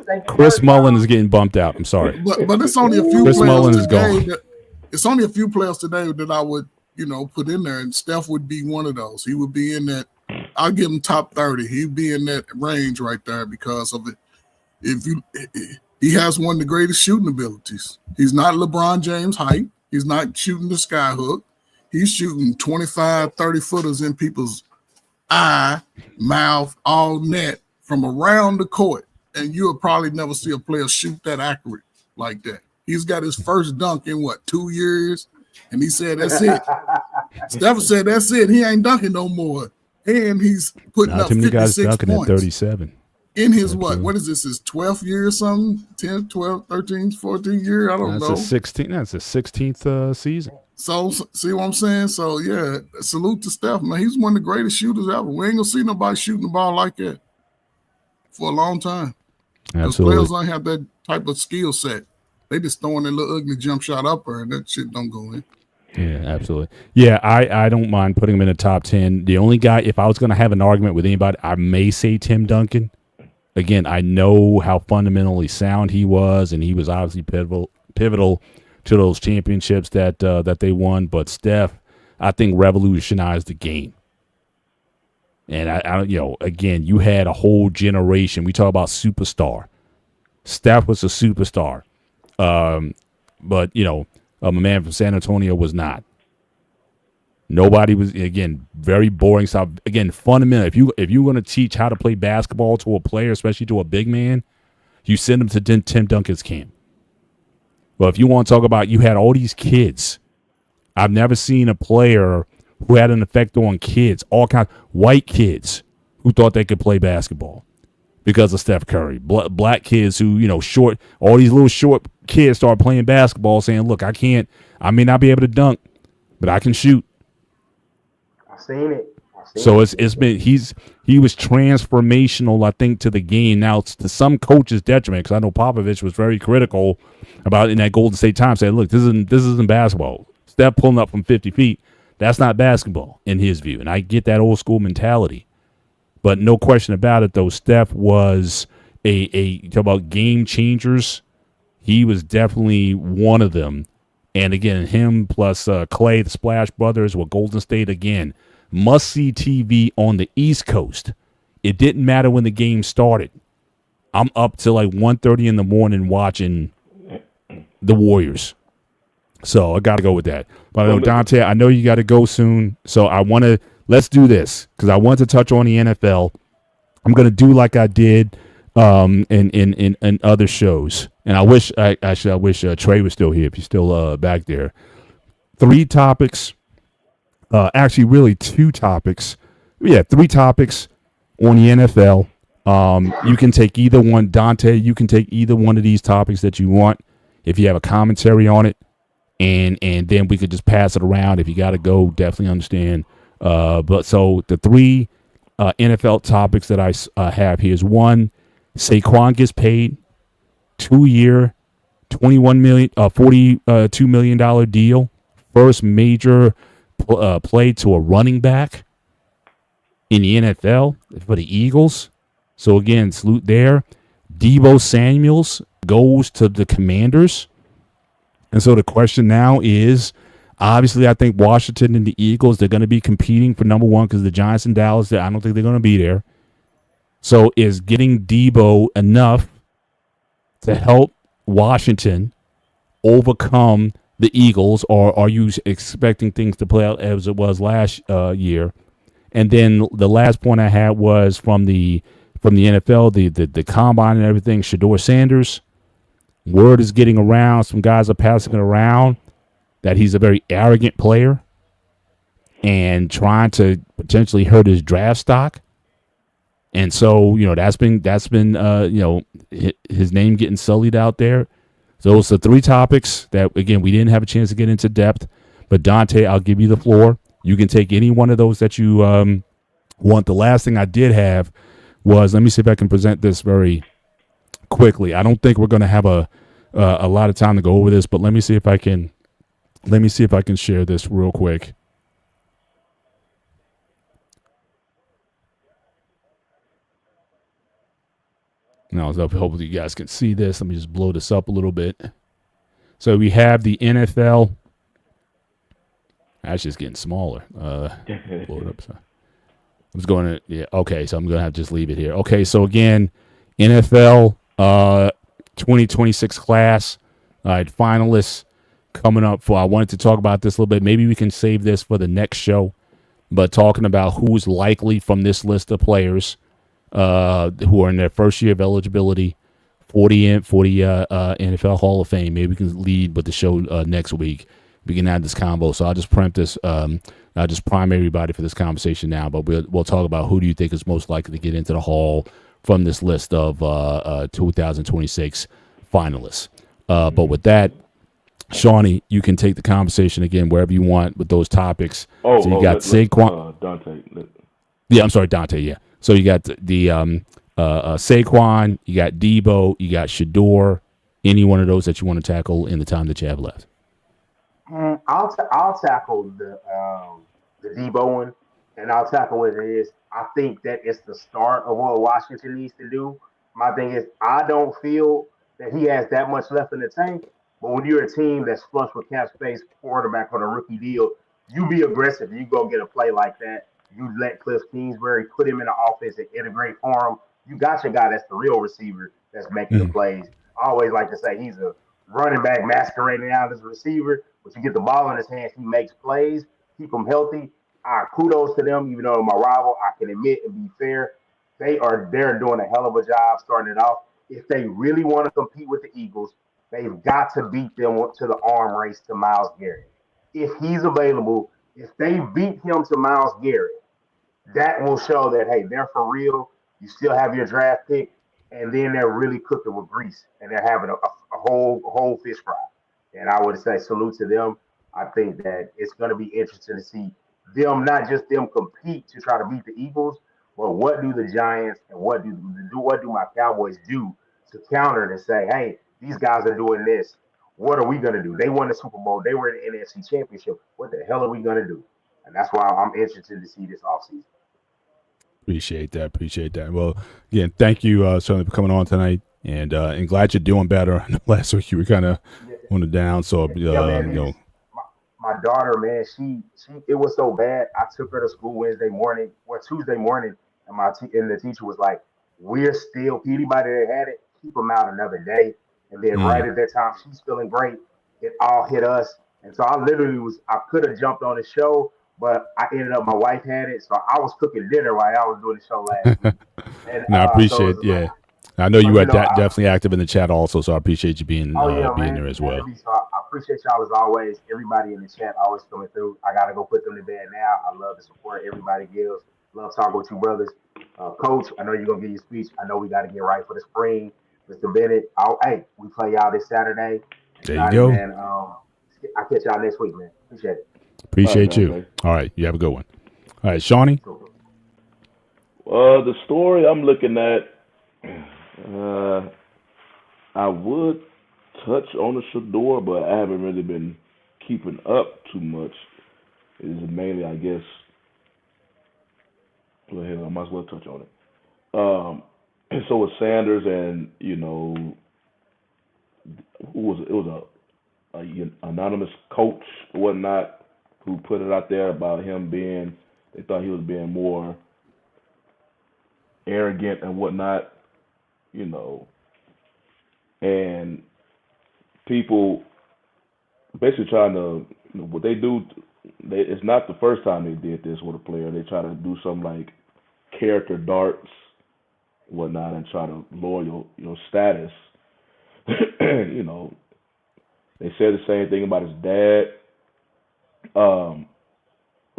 today, Chris Mullin is getting bumped out. I'm sorry, but it's only a few Chris players Mullin is today. gone. It's only a few players today that I would, put in there, and Steph would be one of those. He would be in that. I'll give him top 30. He'd be in that range right there because of it. He has one of the greatest shooting abilities. He's not LeBron James height. He's not shooting the sky hook. He's shooting 25, 30 footers in people's eye, mouth, all net from around the court. And you'll probably never see a player shoot that accurate like that. He's got his first dunk in 2 years? And he said, that's it. Steph said, that's it. He ain't dunking no more. And he's putting up 56 too many guys dunking points. at 37. in his what is this, his 12th year or something? 10, 12, 13, 14 year? I don't know. That's his 16th season. So, see what I'm saying? So, yeah, salute to Steph, man. He's one of the greatest shooters ever. We ain't going to see nobody shooting the ball like that for a long time. Those players don't have that type of skill set. They just throwing that little ugly jump shot upper, and that shit don't go in. Yeah, absolutely. Yeah, I don't mind putting him in the top 10. The only guy, if I was going to have an argument with anybody, I may say Tim Duncan. Again, I know how fundamentally sound he was, and he was obviously pivotal to those championships that they won. But Steph, I think, revolutionized the game. And I again, you had a whole generation. We talk about superstar. Steph was a superstar, but my man from San Antonio was not. Nobody was, again, very boring stuff. Again, fundamental. If you're going to teach how to play basketball to a player, especially to a big man, you send them to Tim Duncan's camp. Well, if you want to talk about, you had all these kids. I've never seen a player who had an effect on kids, all kinds, white kids who thought they could play basketball because of Steph Curry. Black kids who, short, all these little short kids start playing basketball saying, look, I may not be able to dunk, but I can shoot. I've seen it. So it's been he was transformational, I think, to the game. Now, to some coaches' detriment, because I know Popovich was very critical about in that Golden State time, saying, look, this isn't basketball. Steph pulling up from 50 feet, that's not basketball in his view. And I get that old school mentality. But no question about it, though, Steph was talk about game changers. He was definitely one of them. And again, him plus Clay, the Splash Brothers, with Golden State, again, must-see TV on the East Coast. It didn't matter when the game started. I'm up till like 1:30 in the morning watching the Warriors. So I got to go with that. But I know, Dante, I know you got to go soon. So let's do this because I want to touch on the NFL. I'm going to do like I did in other shows. And I wish Trey was still here, if he's still back there. 3 topics. Actually, really 2 topics. Yeah, 3 topics on the NFL. You can take either one. Dante, you can take either one of these topics that you want if you have a commentary on it. And then we could just pass it around. If you got to go, definitely understand. But so the 3 NFL topics that I have here is 1, Saquon gets paid, 2-year, $42 million deal, first major play to a running back in the NFL for the Eagles. So again, salute there. Deebo Samuels goes to the Commanders. And so the question now is, obviously, I think Washington and the Eagles, they're going to be competing for number 1 because the Giants and Dallas, I don't think they're going to be there. So is getting Deebo enough to help Washington overcome the Eagles, or are you expecting things to play out as it was last year? And then the last point I had was from the NFL, the combine and everything, Shedeur Sanders. Word is getting around, some guys are passing it around, that he's a very arrogant player and trying to potentially hurt his draft stock. And so, that's been his name getting sullied out there. So those are 3 topics that, again, we didn't have a chance to get into depth. But Dante, I'll give you the floor. You can take any one of those that you want. The last thing I did have was, let me see if I can present this very quickly. I don't think we're going to have a lot of time to go over this, but let me see if I can share this real quick. Now, so hopefully you guys can see this. Let me just blow this up a little bit. So we have the NFL. Actually, it's getting smaller. Blow it up. So I'm just going to, yeah, okay, so I'm going to have to just leave it here. Okay, so again, NFL 2026 class, finalists coming up for, I wanted to talk about this a little bit. Maybe we can save this for the next show, but talking about who's likely from this list of players who are in their first year of eligibility for the NFL Hall of Fame. Maybe we can lead with the show next week. We can add this combo. So I'll just prime everybody for this conversation now, but we'll talk about who do you think is most likely to get into the Hall from this list of 2026 finalists. But with that, Shawnee, you can take the conversation again wherever you want with those topics. So you got Saquon. Dante. Yeah, I'm sorry, Dante. Yeah. So you got the Saquon, you got Debo, you got Shador. Any one of those that you want to tackle in the time that you have left? I'll tackle the Debo one, and I'll tackle what it is. I think that it's the start of what Washington needs to do. My thing is, I don't feel that he has that much left in the tank. But when you're a team that's flush with cap space, quarterback on a rookie deal, you be aggressive. You go get a play like that. You let Cliff Kingsbury put him in the offense and integrate for him. You got your guy that's the real receiver that's making the plays. I always like to say he's a running back masquerading out as a receiver, but you get the ball in his hands, he makes plays, keep him healthy. Kudos to them, even though my rival, I can admit and be fair, they're doing a hell of a job starting it off. If they really want to compete with the Eagles, they've got to beat them to the arm race to Myles Garrett. If he's available, if they beat him to Myles Garrett, that will show that, hey, they're for real. You still have your draft pick, and then they're really cooking with grease, and they're having a whole fish fry. And I would say salute to them. I think that it's going to be interesting to see them, not just them compete to try to beat the Eagles, but what do the Giants and what do my Cowboys do to counter and say, hey, these guys are doing this. What are we going to do? They won the Super Bowl. They were in the NFC Championship. What the hell are we going to do? And that's why I'm interested to see this offseason. Appreciate that. Well, again, thank you certainly for coming on tonight, and glad you're doing better. Last week you were kind of on the down, so man, my daughter, man, she it was so bad. I took her to school Tuesday morning, and the teacher was like, "We're still anybody that had it, keep them out another day." And then right at that time, she's feeling great. It all hit us, and so I could have jumped on the show. But I ended up, my wife had it, so I was cooking dinner while I was doing the show last week. And, I appreciate it. Yeah. I know you were definitely active in the chat also, so I appreciate you being there as well. So I appreciate y'all as always. Everybody in the chat always coming through. I got to go put them to bed now. I love the support everybody gives. Love talking with you brothers. Coach, I know you're going to give your speech. I know we got to get right for the spring. Mr. Bennett, hey, we play y'all this Saturday. There you go. Man, I'll catch y'all next week, man. Appreciate it. Appreciate you. Man. All right. You have a good one. All right, Shawnee? The story I'm looking at, I would touch on the Shador, but I haven't really been keeping up too much. It's mainly, I guess, go ahead, I might as well touch on it. So with Sanders and, who was it? It was a anonymous coach or whatnot who put it out there about him they thought he was being more arrogant and whatnot, and people basically trying to, what they do, it's not the first time they did this with a player. They try to do some like character darts, whatnot, and try to lower your status. They said the same thing about his dad.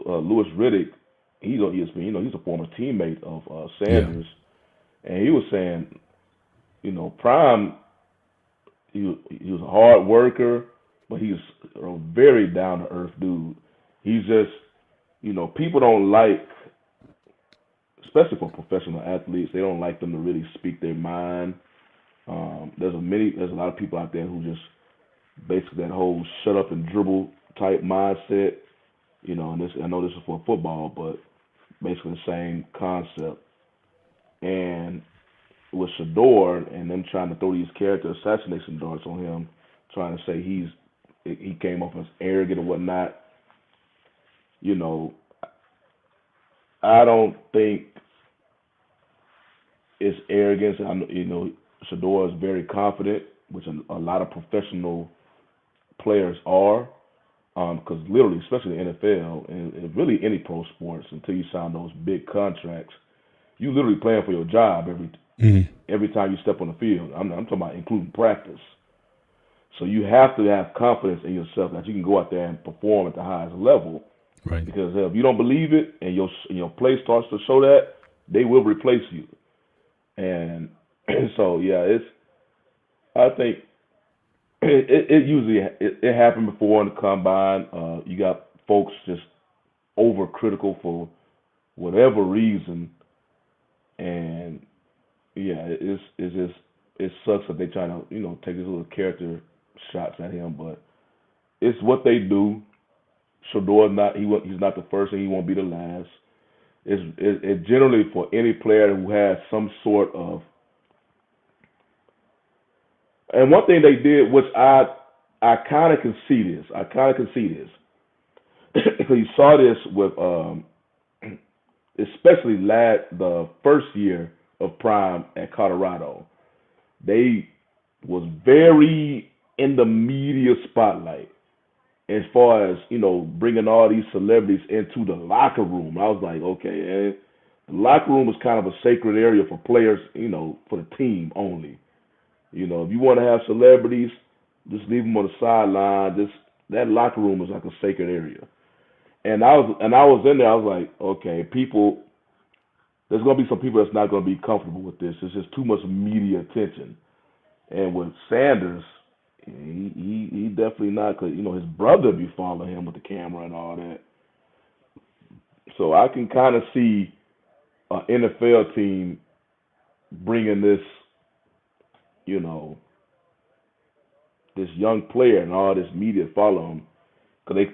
Louis Riddick, he's on ESPN. He's a former teammate of Sanders, and he was saying, Prime, he was a hard worker, but he's a very down to earth dude. He's just, people don't like, especially for professional athletes, they don't like them to really speak their mind. There's a lot of people out there who just basically that whole shut up and dribble type mindset, and I know this is for football, but basically the same concept. And with Shador and them trying to throw these character assassination darts on him, trying to say he came off as arrogant and whatnot, I don't think it's arrogance. Shador is very confident, which a lot of professional players are, because literally, especially in the NFL and really any pro sports, until you sign those big contracts, you literally playing for your job every time you step on the field. I'm talking about including practice. So you have to have confidence in yourself that you can go out there and perform at the highest level. Right. Because if you don't believe it and your play starts to show that, they will replace you. And so yeah, I think it usually it happened before in the combine. You got folks just overcritical for whatever reason, and yeah, it's just it sucks that they try to take these little character shots at him, but it's what they do. Shador he's not the first and he won't be the last. It generally for any player who has some sort of, and one thing they did, which I kind of can see this. Because you saw this with especially the first year of Prime at Colorado. They was very in the media spotlight as far as bringing all these celebrities into the locker room. I was like, okay, the locker room is kind of a sacred area for players, for the team only. If you want to have celebrities, just leave them on the sideline. Just that locker room is like a sacred area. And I was in there. I was like, okay, there's gonna be some people that's not gonna be comfortable with this. It's just too much media attention. And with Sanders, he definitely not, because his brother be following him with the camera and all that. So I can kind of see an NFL team bringing this, this young player and all this media follow him, because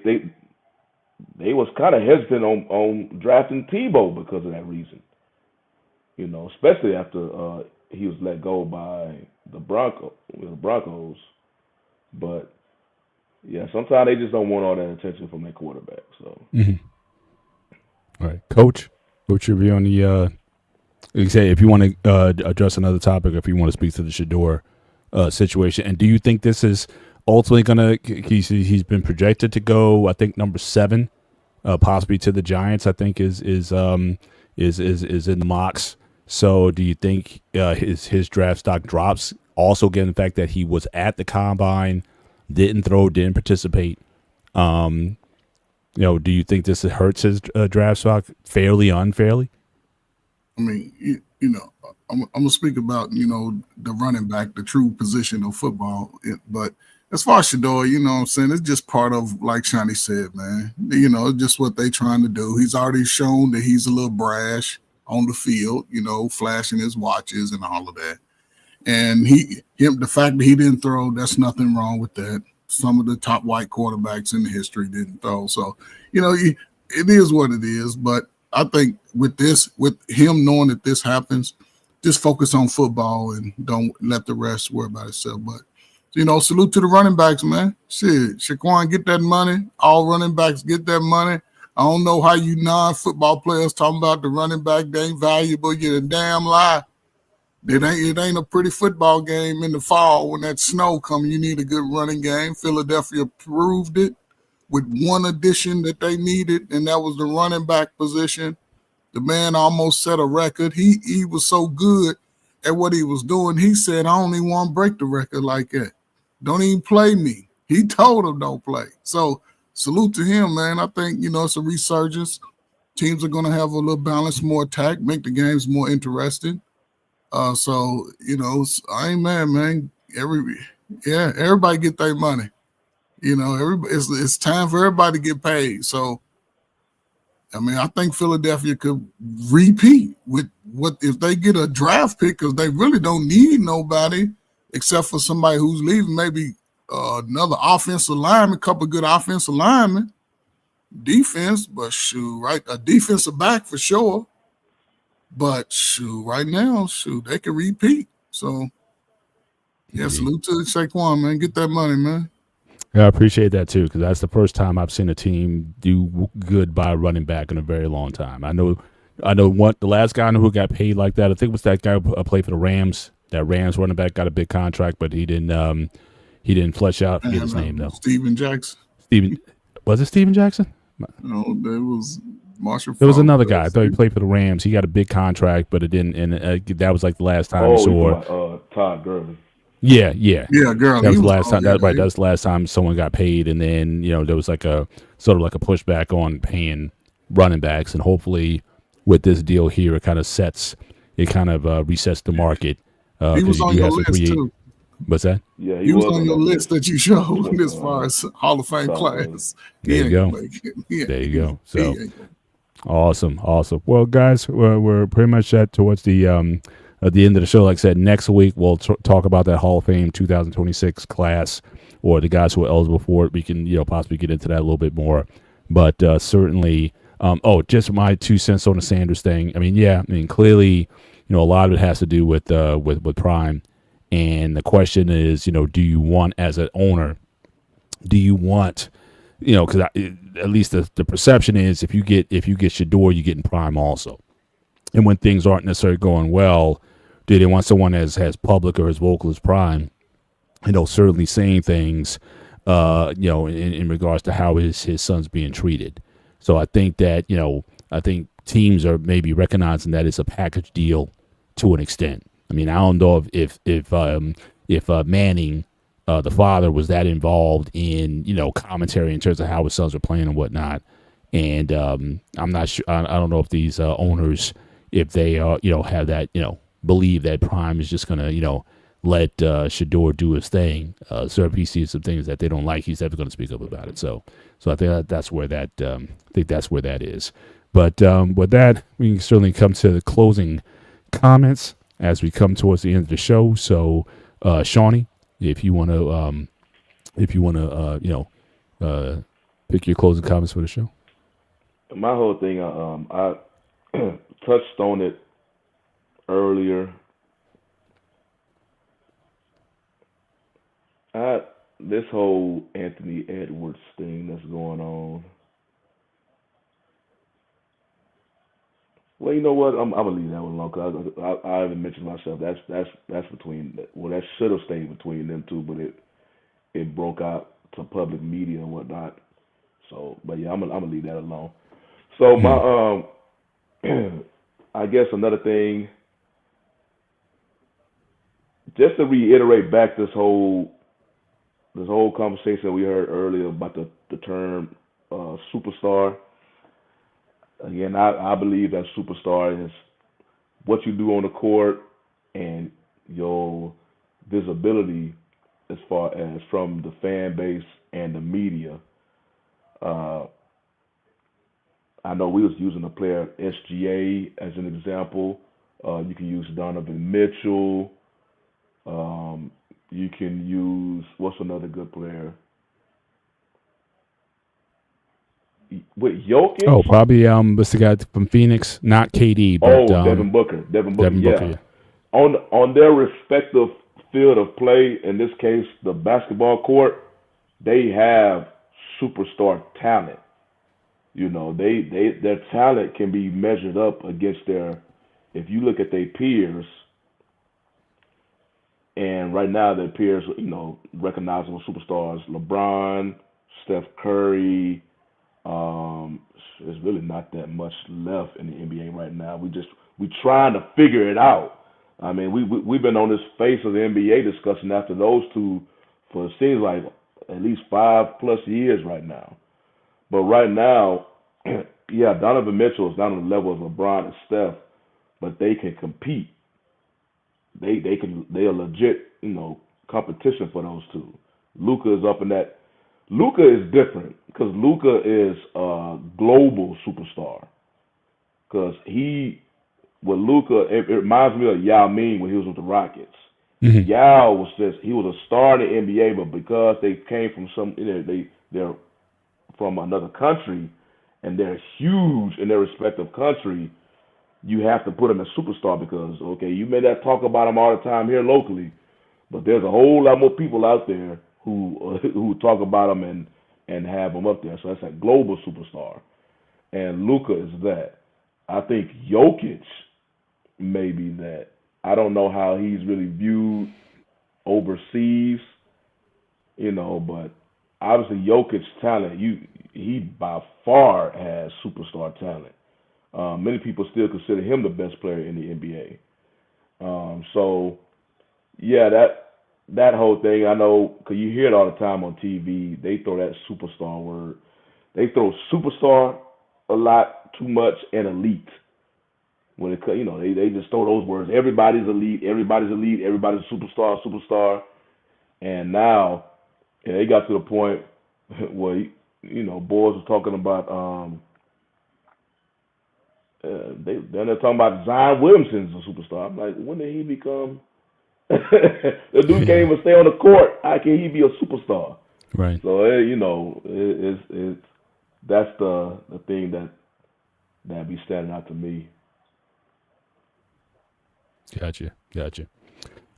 they was kind of hesitant on drafting Tebow because of that reason. Especially after he was let go by the Broncos. But yeah, sometimes they just don't want all that attention from their quarterback. So, All right, Coach, what's your view on the? You say if you want to address another topic, if you want to speak to the Shador situation, and do you think this is ultimately gonna? He's been projected to go, I think, number 7, possibly to the Giants. I think is in the mocks. So, do you think his draft stock drops? Also, given the fact that he was at the combine, didn't throw, didn't participate. Do you think this hurts his draft stock fairly, unfairly? I mean, I'm gonna speak about the running back, the true position of football. But as far as Shador, what I'm saying, it's just part of, like Shani said, man. It's just what they trying to do. He's already shown that he's a little brash on the field, flashing his watches and all of that. And the fact that he didn't throw, that's nothing wrong with that. Some of the top white quarterbacks in the history didn't throw. So, it is what it is. But I think with him knowing that this happens, just focus on football and don't let the rest worry about itself. But, salute to the running backs, man. Shit, Shaquan, get that money. All running backs get that money. I don't know how you non-football players talking about the running back, they ain't valuable. You're a damn lie. It ain't a pretty football game in the fall when that snow comes. You need a good running game. Philadelphia proved it with one addition that they needed, and that was the running back position. The man almost set a record. He was so good at what he was doing. He said, I only want to break the record like that. Don't even play me. He told him don't play. So salute to him, man. I think, it's a resurgence. Teams are going to have a little balance, more attack, make the games more interesting. So, I ain't mad, man. Everybody get their money. It's time for everybody to get paid. So, I mean, I think Philadelphia could repeat with what if they get a draft pick, because they really don't need nobody except for somebody who's leaving, maybe another offensive lineman, a couple good offensive linemen, defense, but a defensive back for sure. But right now, they can repeat. So, yeah, salute to Saquon, man. Get that money, man. Yeah, I appreciate that too, because that's the first time I've seen a team do good by running back in a very long time. I know the last guy I know who got paid like that, I think it was that guy who played for the Rams. That Rams running back got a big contract, but he didn't flesh out. I forget his name though. Steven Jackson. Was it Steven Jackson? No, there was Marshall. There was another guy. I thought he played for the Rams. He got a big contract, but it didn't. And that was like the last time we saw. Todd Gurley. Yeah, Gurley. That was the last time. That's right. That's the last time someone got paid, and then there was like a sort of like a pushback on paying running backs, and hopefully with this deal here, it kind of sets it kind of resets the market He because was you on do your have some list free. too. What's that? Yeah, He was on on your that list that you showed as far Uh, as Hall of Fame so, class. There He you ain't go. gonna make it. He There you ain't, go. he So ain't gonna. awesome. Well, guys, we're pretty much at towards the at the end of the show. Like I said, next week we'll talk about that Hall of Fame 2026 class or the guys who are eligible for it. We can possibly get into that a little bit more, but certainly. Just my 2 cents on the Sanders thing. I mean, clearly, a lot of it has to do with Prime, and the question is, do you want as an owner, do you want, because at least the perception is if you get Shador, you get in Prime also, and when things aren't necessarily going well, do they want someone as public or as vocal as Prime? Certainly saying things, in regards to how his son's being treated. So I think that I think teams are maybe recognizing that it's a package deal to an extent. I mean, I don't know if Manning, the father, was that involved in commentary in terms of how his sons are playing and whatnot. And I'm not sure. I don't know if these owners, if they have that believe that Prime is just gonna let Shador do his thing. So if he sees some things that they don't like, he's never going to speak up about it. So I think that's where that is. But with that, we can certainly come to the closing comments as we come towards the end of the show. So, Shawnee, if you want to, pick your closing comments for the show. my whole thing, I touched on it earlier. This whole Anthony Edwards thing that's going on. Well, you know what? I'm gonna leave that one alone because I haven't mentioned myself. That's between. Well, that should have stayed between them two, but it broke out to public media and whatnot. So, but yeah, I'm gonna leave that alone. So my I guess another thing, just to reiterate back this whole conversation we heard earlier about the term superstar. Again, I believe that superstar is what you do on the court and your visibility as far as from the fan base and the media. Uh, I know we was using the player SGA as an example. You can use Donovan Mitchell. You can use what's another good player? With Jokic. Oh, probably what's the guy from Phoenix? Not KD, but Devin Booker. Devin Booker. Devin Yeah. Booker. Yeah. On their respective field of play, in this case, the basketball court, they have superstar talent. Their talent can be measured up against their. If you look at their peers, and right now their peers, recognizable superstars: LeBron, Steph Curry. There's really not that much left in the NBA right now. We trying to figure it out. I mean, we've been on this face of the NBA discussion after those two for it seems like at least 5+ years right now. But right now, yeah, Donovan Mitchell is not on the level of LeBron and Steph, but they can compete. They are legit, competition for those two. Luka is up in that. Luka is different because Luka is a global superstar. Because with Luka, it reminds me of Yao Ming when he was with the Rockets. Mm-hmm. Yao he was a star in the NBA, but because they came from they're from another country and they're huge in their respective country, you have to put them as superstar because okay, you may not talk about them all the time here locally, but there's a whole lot more people out there who talk about them and have them up there. So that's a global superstar, and Luka is that. I think Jokic may be that. I don't know how he's really viewed overseas, but obviously Jokic's talent, he by far has superstar talent. Many people still consider him the best player in the NBA. So yeah, that whole thing, I know, because you hear it all the time on TV. They throw that superstar word. They throw superstar a lot too much and elite. when it, they just throw those words. Everybody's elite. Everybody's elite. Everybody's a superstar. And now, they got to the point where, boys was talking about, they're talking about Zion Williamson's a superstar. I'm like, when did he become? The dude can't even stay on the court. How can he be a superstar? Right. So it's that's the thing that be standing out to me. Gotcha.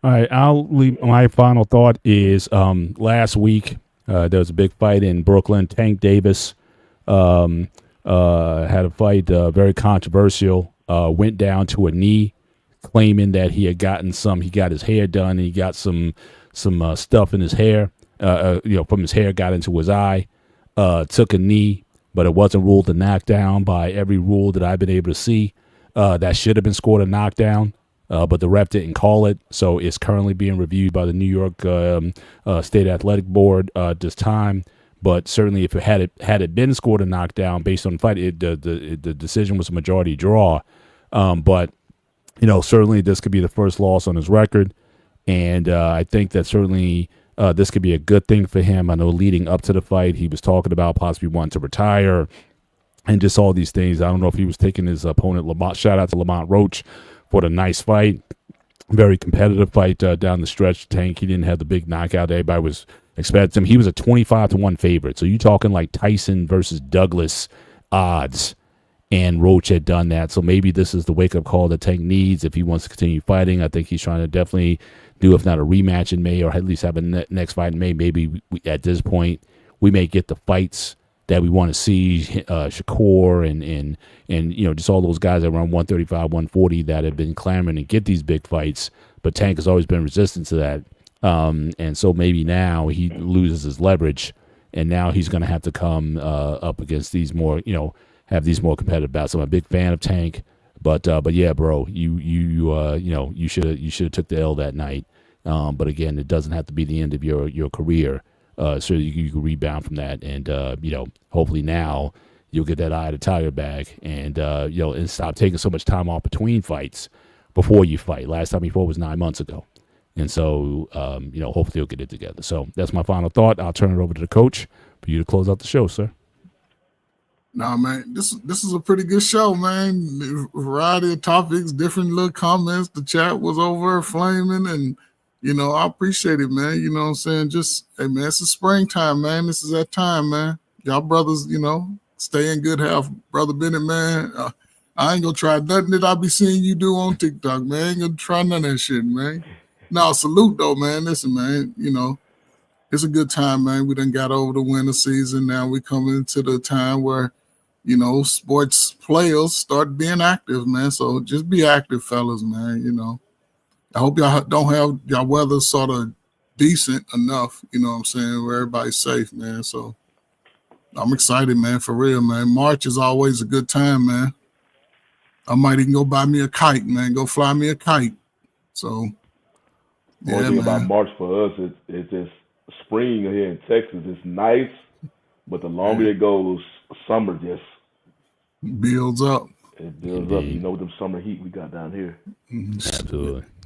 All right, I'll leave. My final thought is last week there was a big fight in Brooklyn. Tank Davis had a fight, very controversial, went down to a knee, claiming that he got his hair done, and he got some stuff in his hair, from his hair got into his eye, took a knee, but it wasn't ruled a knockdown by every rule that I've been able to see. That should have been scored a knockdown. But the ref didn't call it, so it's currently being reviewed by the New York State Athletic Board at this time. But certainly, if it had been scored a knockdown based on the fight, the decision was a majority draw. But certainly this could be the first loss on his record, and I think that certainly this could be a good thing for him. I know leading up to the fight, he was talking about possibly wanting to retire, and just all these things. I don't know if he was taking his opponent Lamont. Shout out to Lamont Roach for the nice fight, very competitive fight down the stretch. Tank, he didn't have the big knockout everybody was expecting him. He was a 25-1 favorite. So you're talking like Tyson versus Douglas odds, and Roach had done that. So maybe this is the wake-up call that Tank needs if he wants to continue fighting. I think he's trying to definitely do, if not a rematch in May, or at least have a next fight in May. Maybe at this point we may get the fights that we want to see, Shakur and just all those guys that were on 135, 140 that have been clamoring to get these big fights, but Tank has always been resistant to that. And so maybe now he loses his leverage, and now he's going to have to come up against these more, have these more competitive bouts. I'm a big fan of Tank, but yeah, bro, you should have took the L that night. But again, it doesn't have to be the end of your career. So you can rebound from that, and hopefully now you'll get that eye of the tiger back, and and stop taking so much time off between fights before you fight. Last time he fought was 9 months ago, and so hopefully you'll get it together. So that's my final thought. I'll turn it over to the coach for you to close out the show, sir. Nah, man, this is a pretty good show, man. Variety of topics, different little comments. The chat was over flaming, and I appreciate it, man. You know what I'm saying? Just, hey, man, it's a springtime, man. This is that time, man. Y'all brothers, stay in good health. Brother Bennett, man, I ain't going to try nothing that I be seeing you do on TikTok, man. I ain't going to try none of that shit, man. No, salute, though, man. Listen, man, it's a good time, man. We done got over the winter season. Now we coming into the time where, sports players start being active, man. So just be active, fellas, man, I hope y'all don't have y'all weather sort of decent enough, what I'm saying, where everybody's safe, man. So I'm excited, man, for real, man. March is always a good time, man. I might even go buy me a kite, man. Go fly me a kite. So, yeah, one thing man. about March for us is it's just spring here in Texas. It's nice, but the longer it goes, summer just builds up. It builds up. Them summer heat we got down here.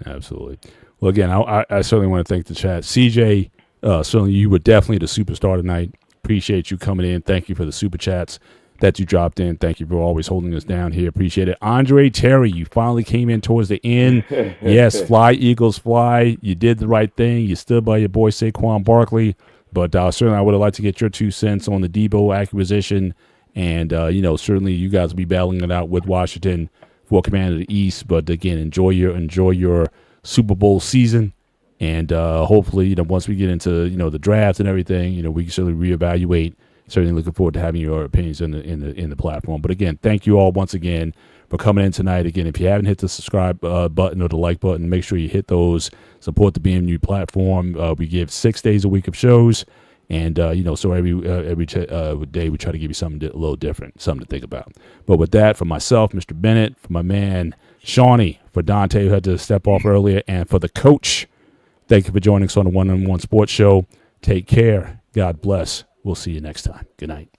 Absolutely. Well, again, I certainly want to thank the chat. CJ, certainly you were definitely the superstar tonight. Appreciate you coming in. Thank you for the super chats that you dropped in. Thank you for always holding us down here. Appreciate it. Andre Terry, you finally came in towards the end. Yes, fly, Eagles, fly. You did the right thing. You stood by your boy Saquon Barkley. But certainly I would have liked to get your 2 cents on the Debo acquisition. And, certainly you guys will be battling it out with Washington for Command of the East. But, again, enjoy your Super Bowl season. And hopefully, once we get into, the draft and everything, we can certainly reevaluate. Certainly looking forward to having your opinions in the platform. But, again, thank you all once again for coming in tonight. Again, if you haven't hit the subscribe button or the like button, make sure you hit those. Support the BMU platform. We give 6 days a week of shows. And, so every day we try to give you something a little different, something to think about. But with that, for myself, Mr. Bennett, for my man, Shawnee, for Dante, who had to step off earlier, and for the coach, thank you for joining us on the One-on-One Sports Show. Take care. God bless. We'll see you next time. Good night.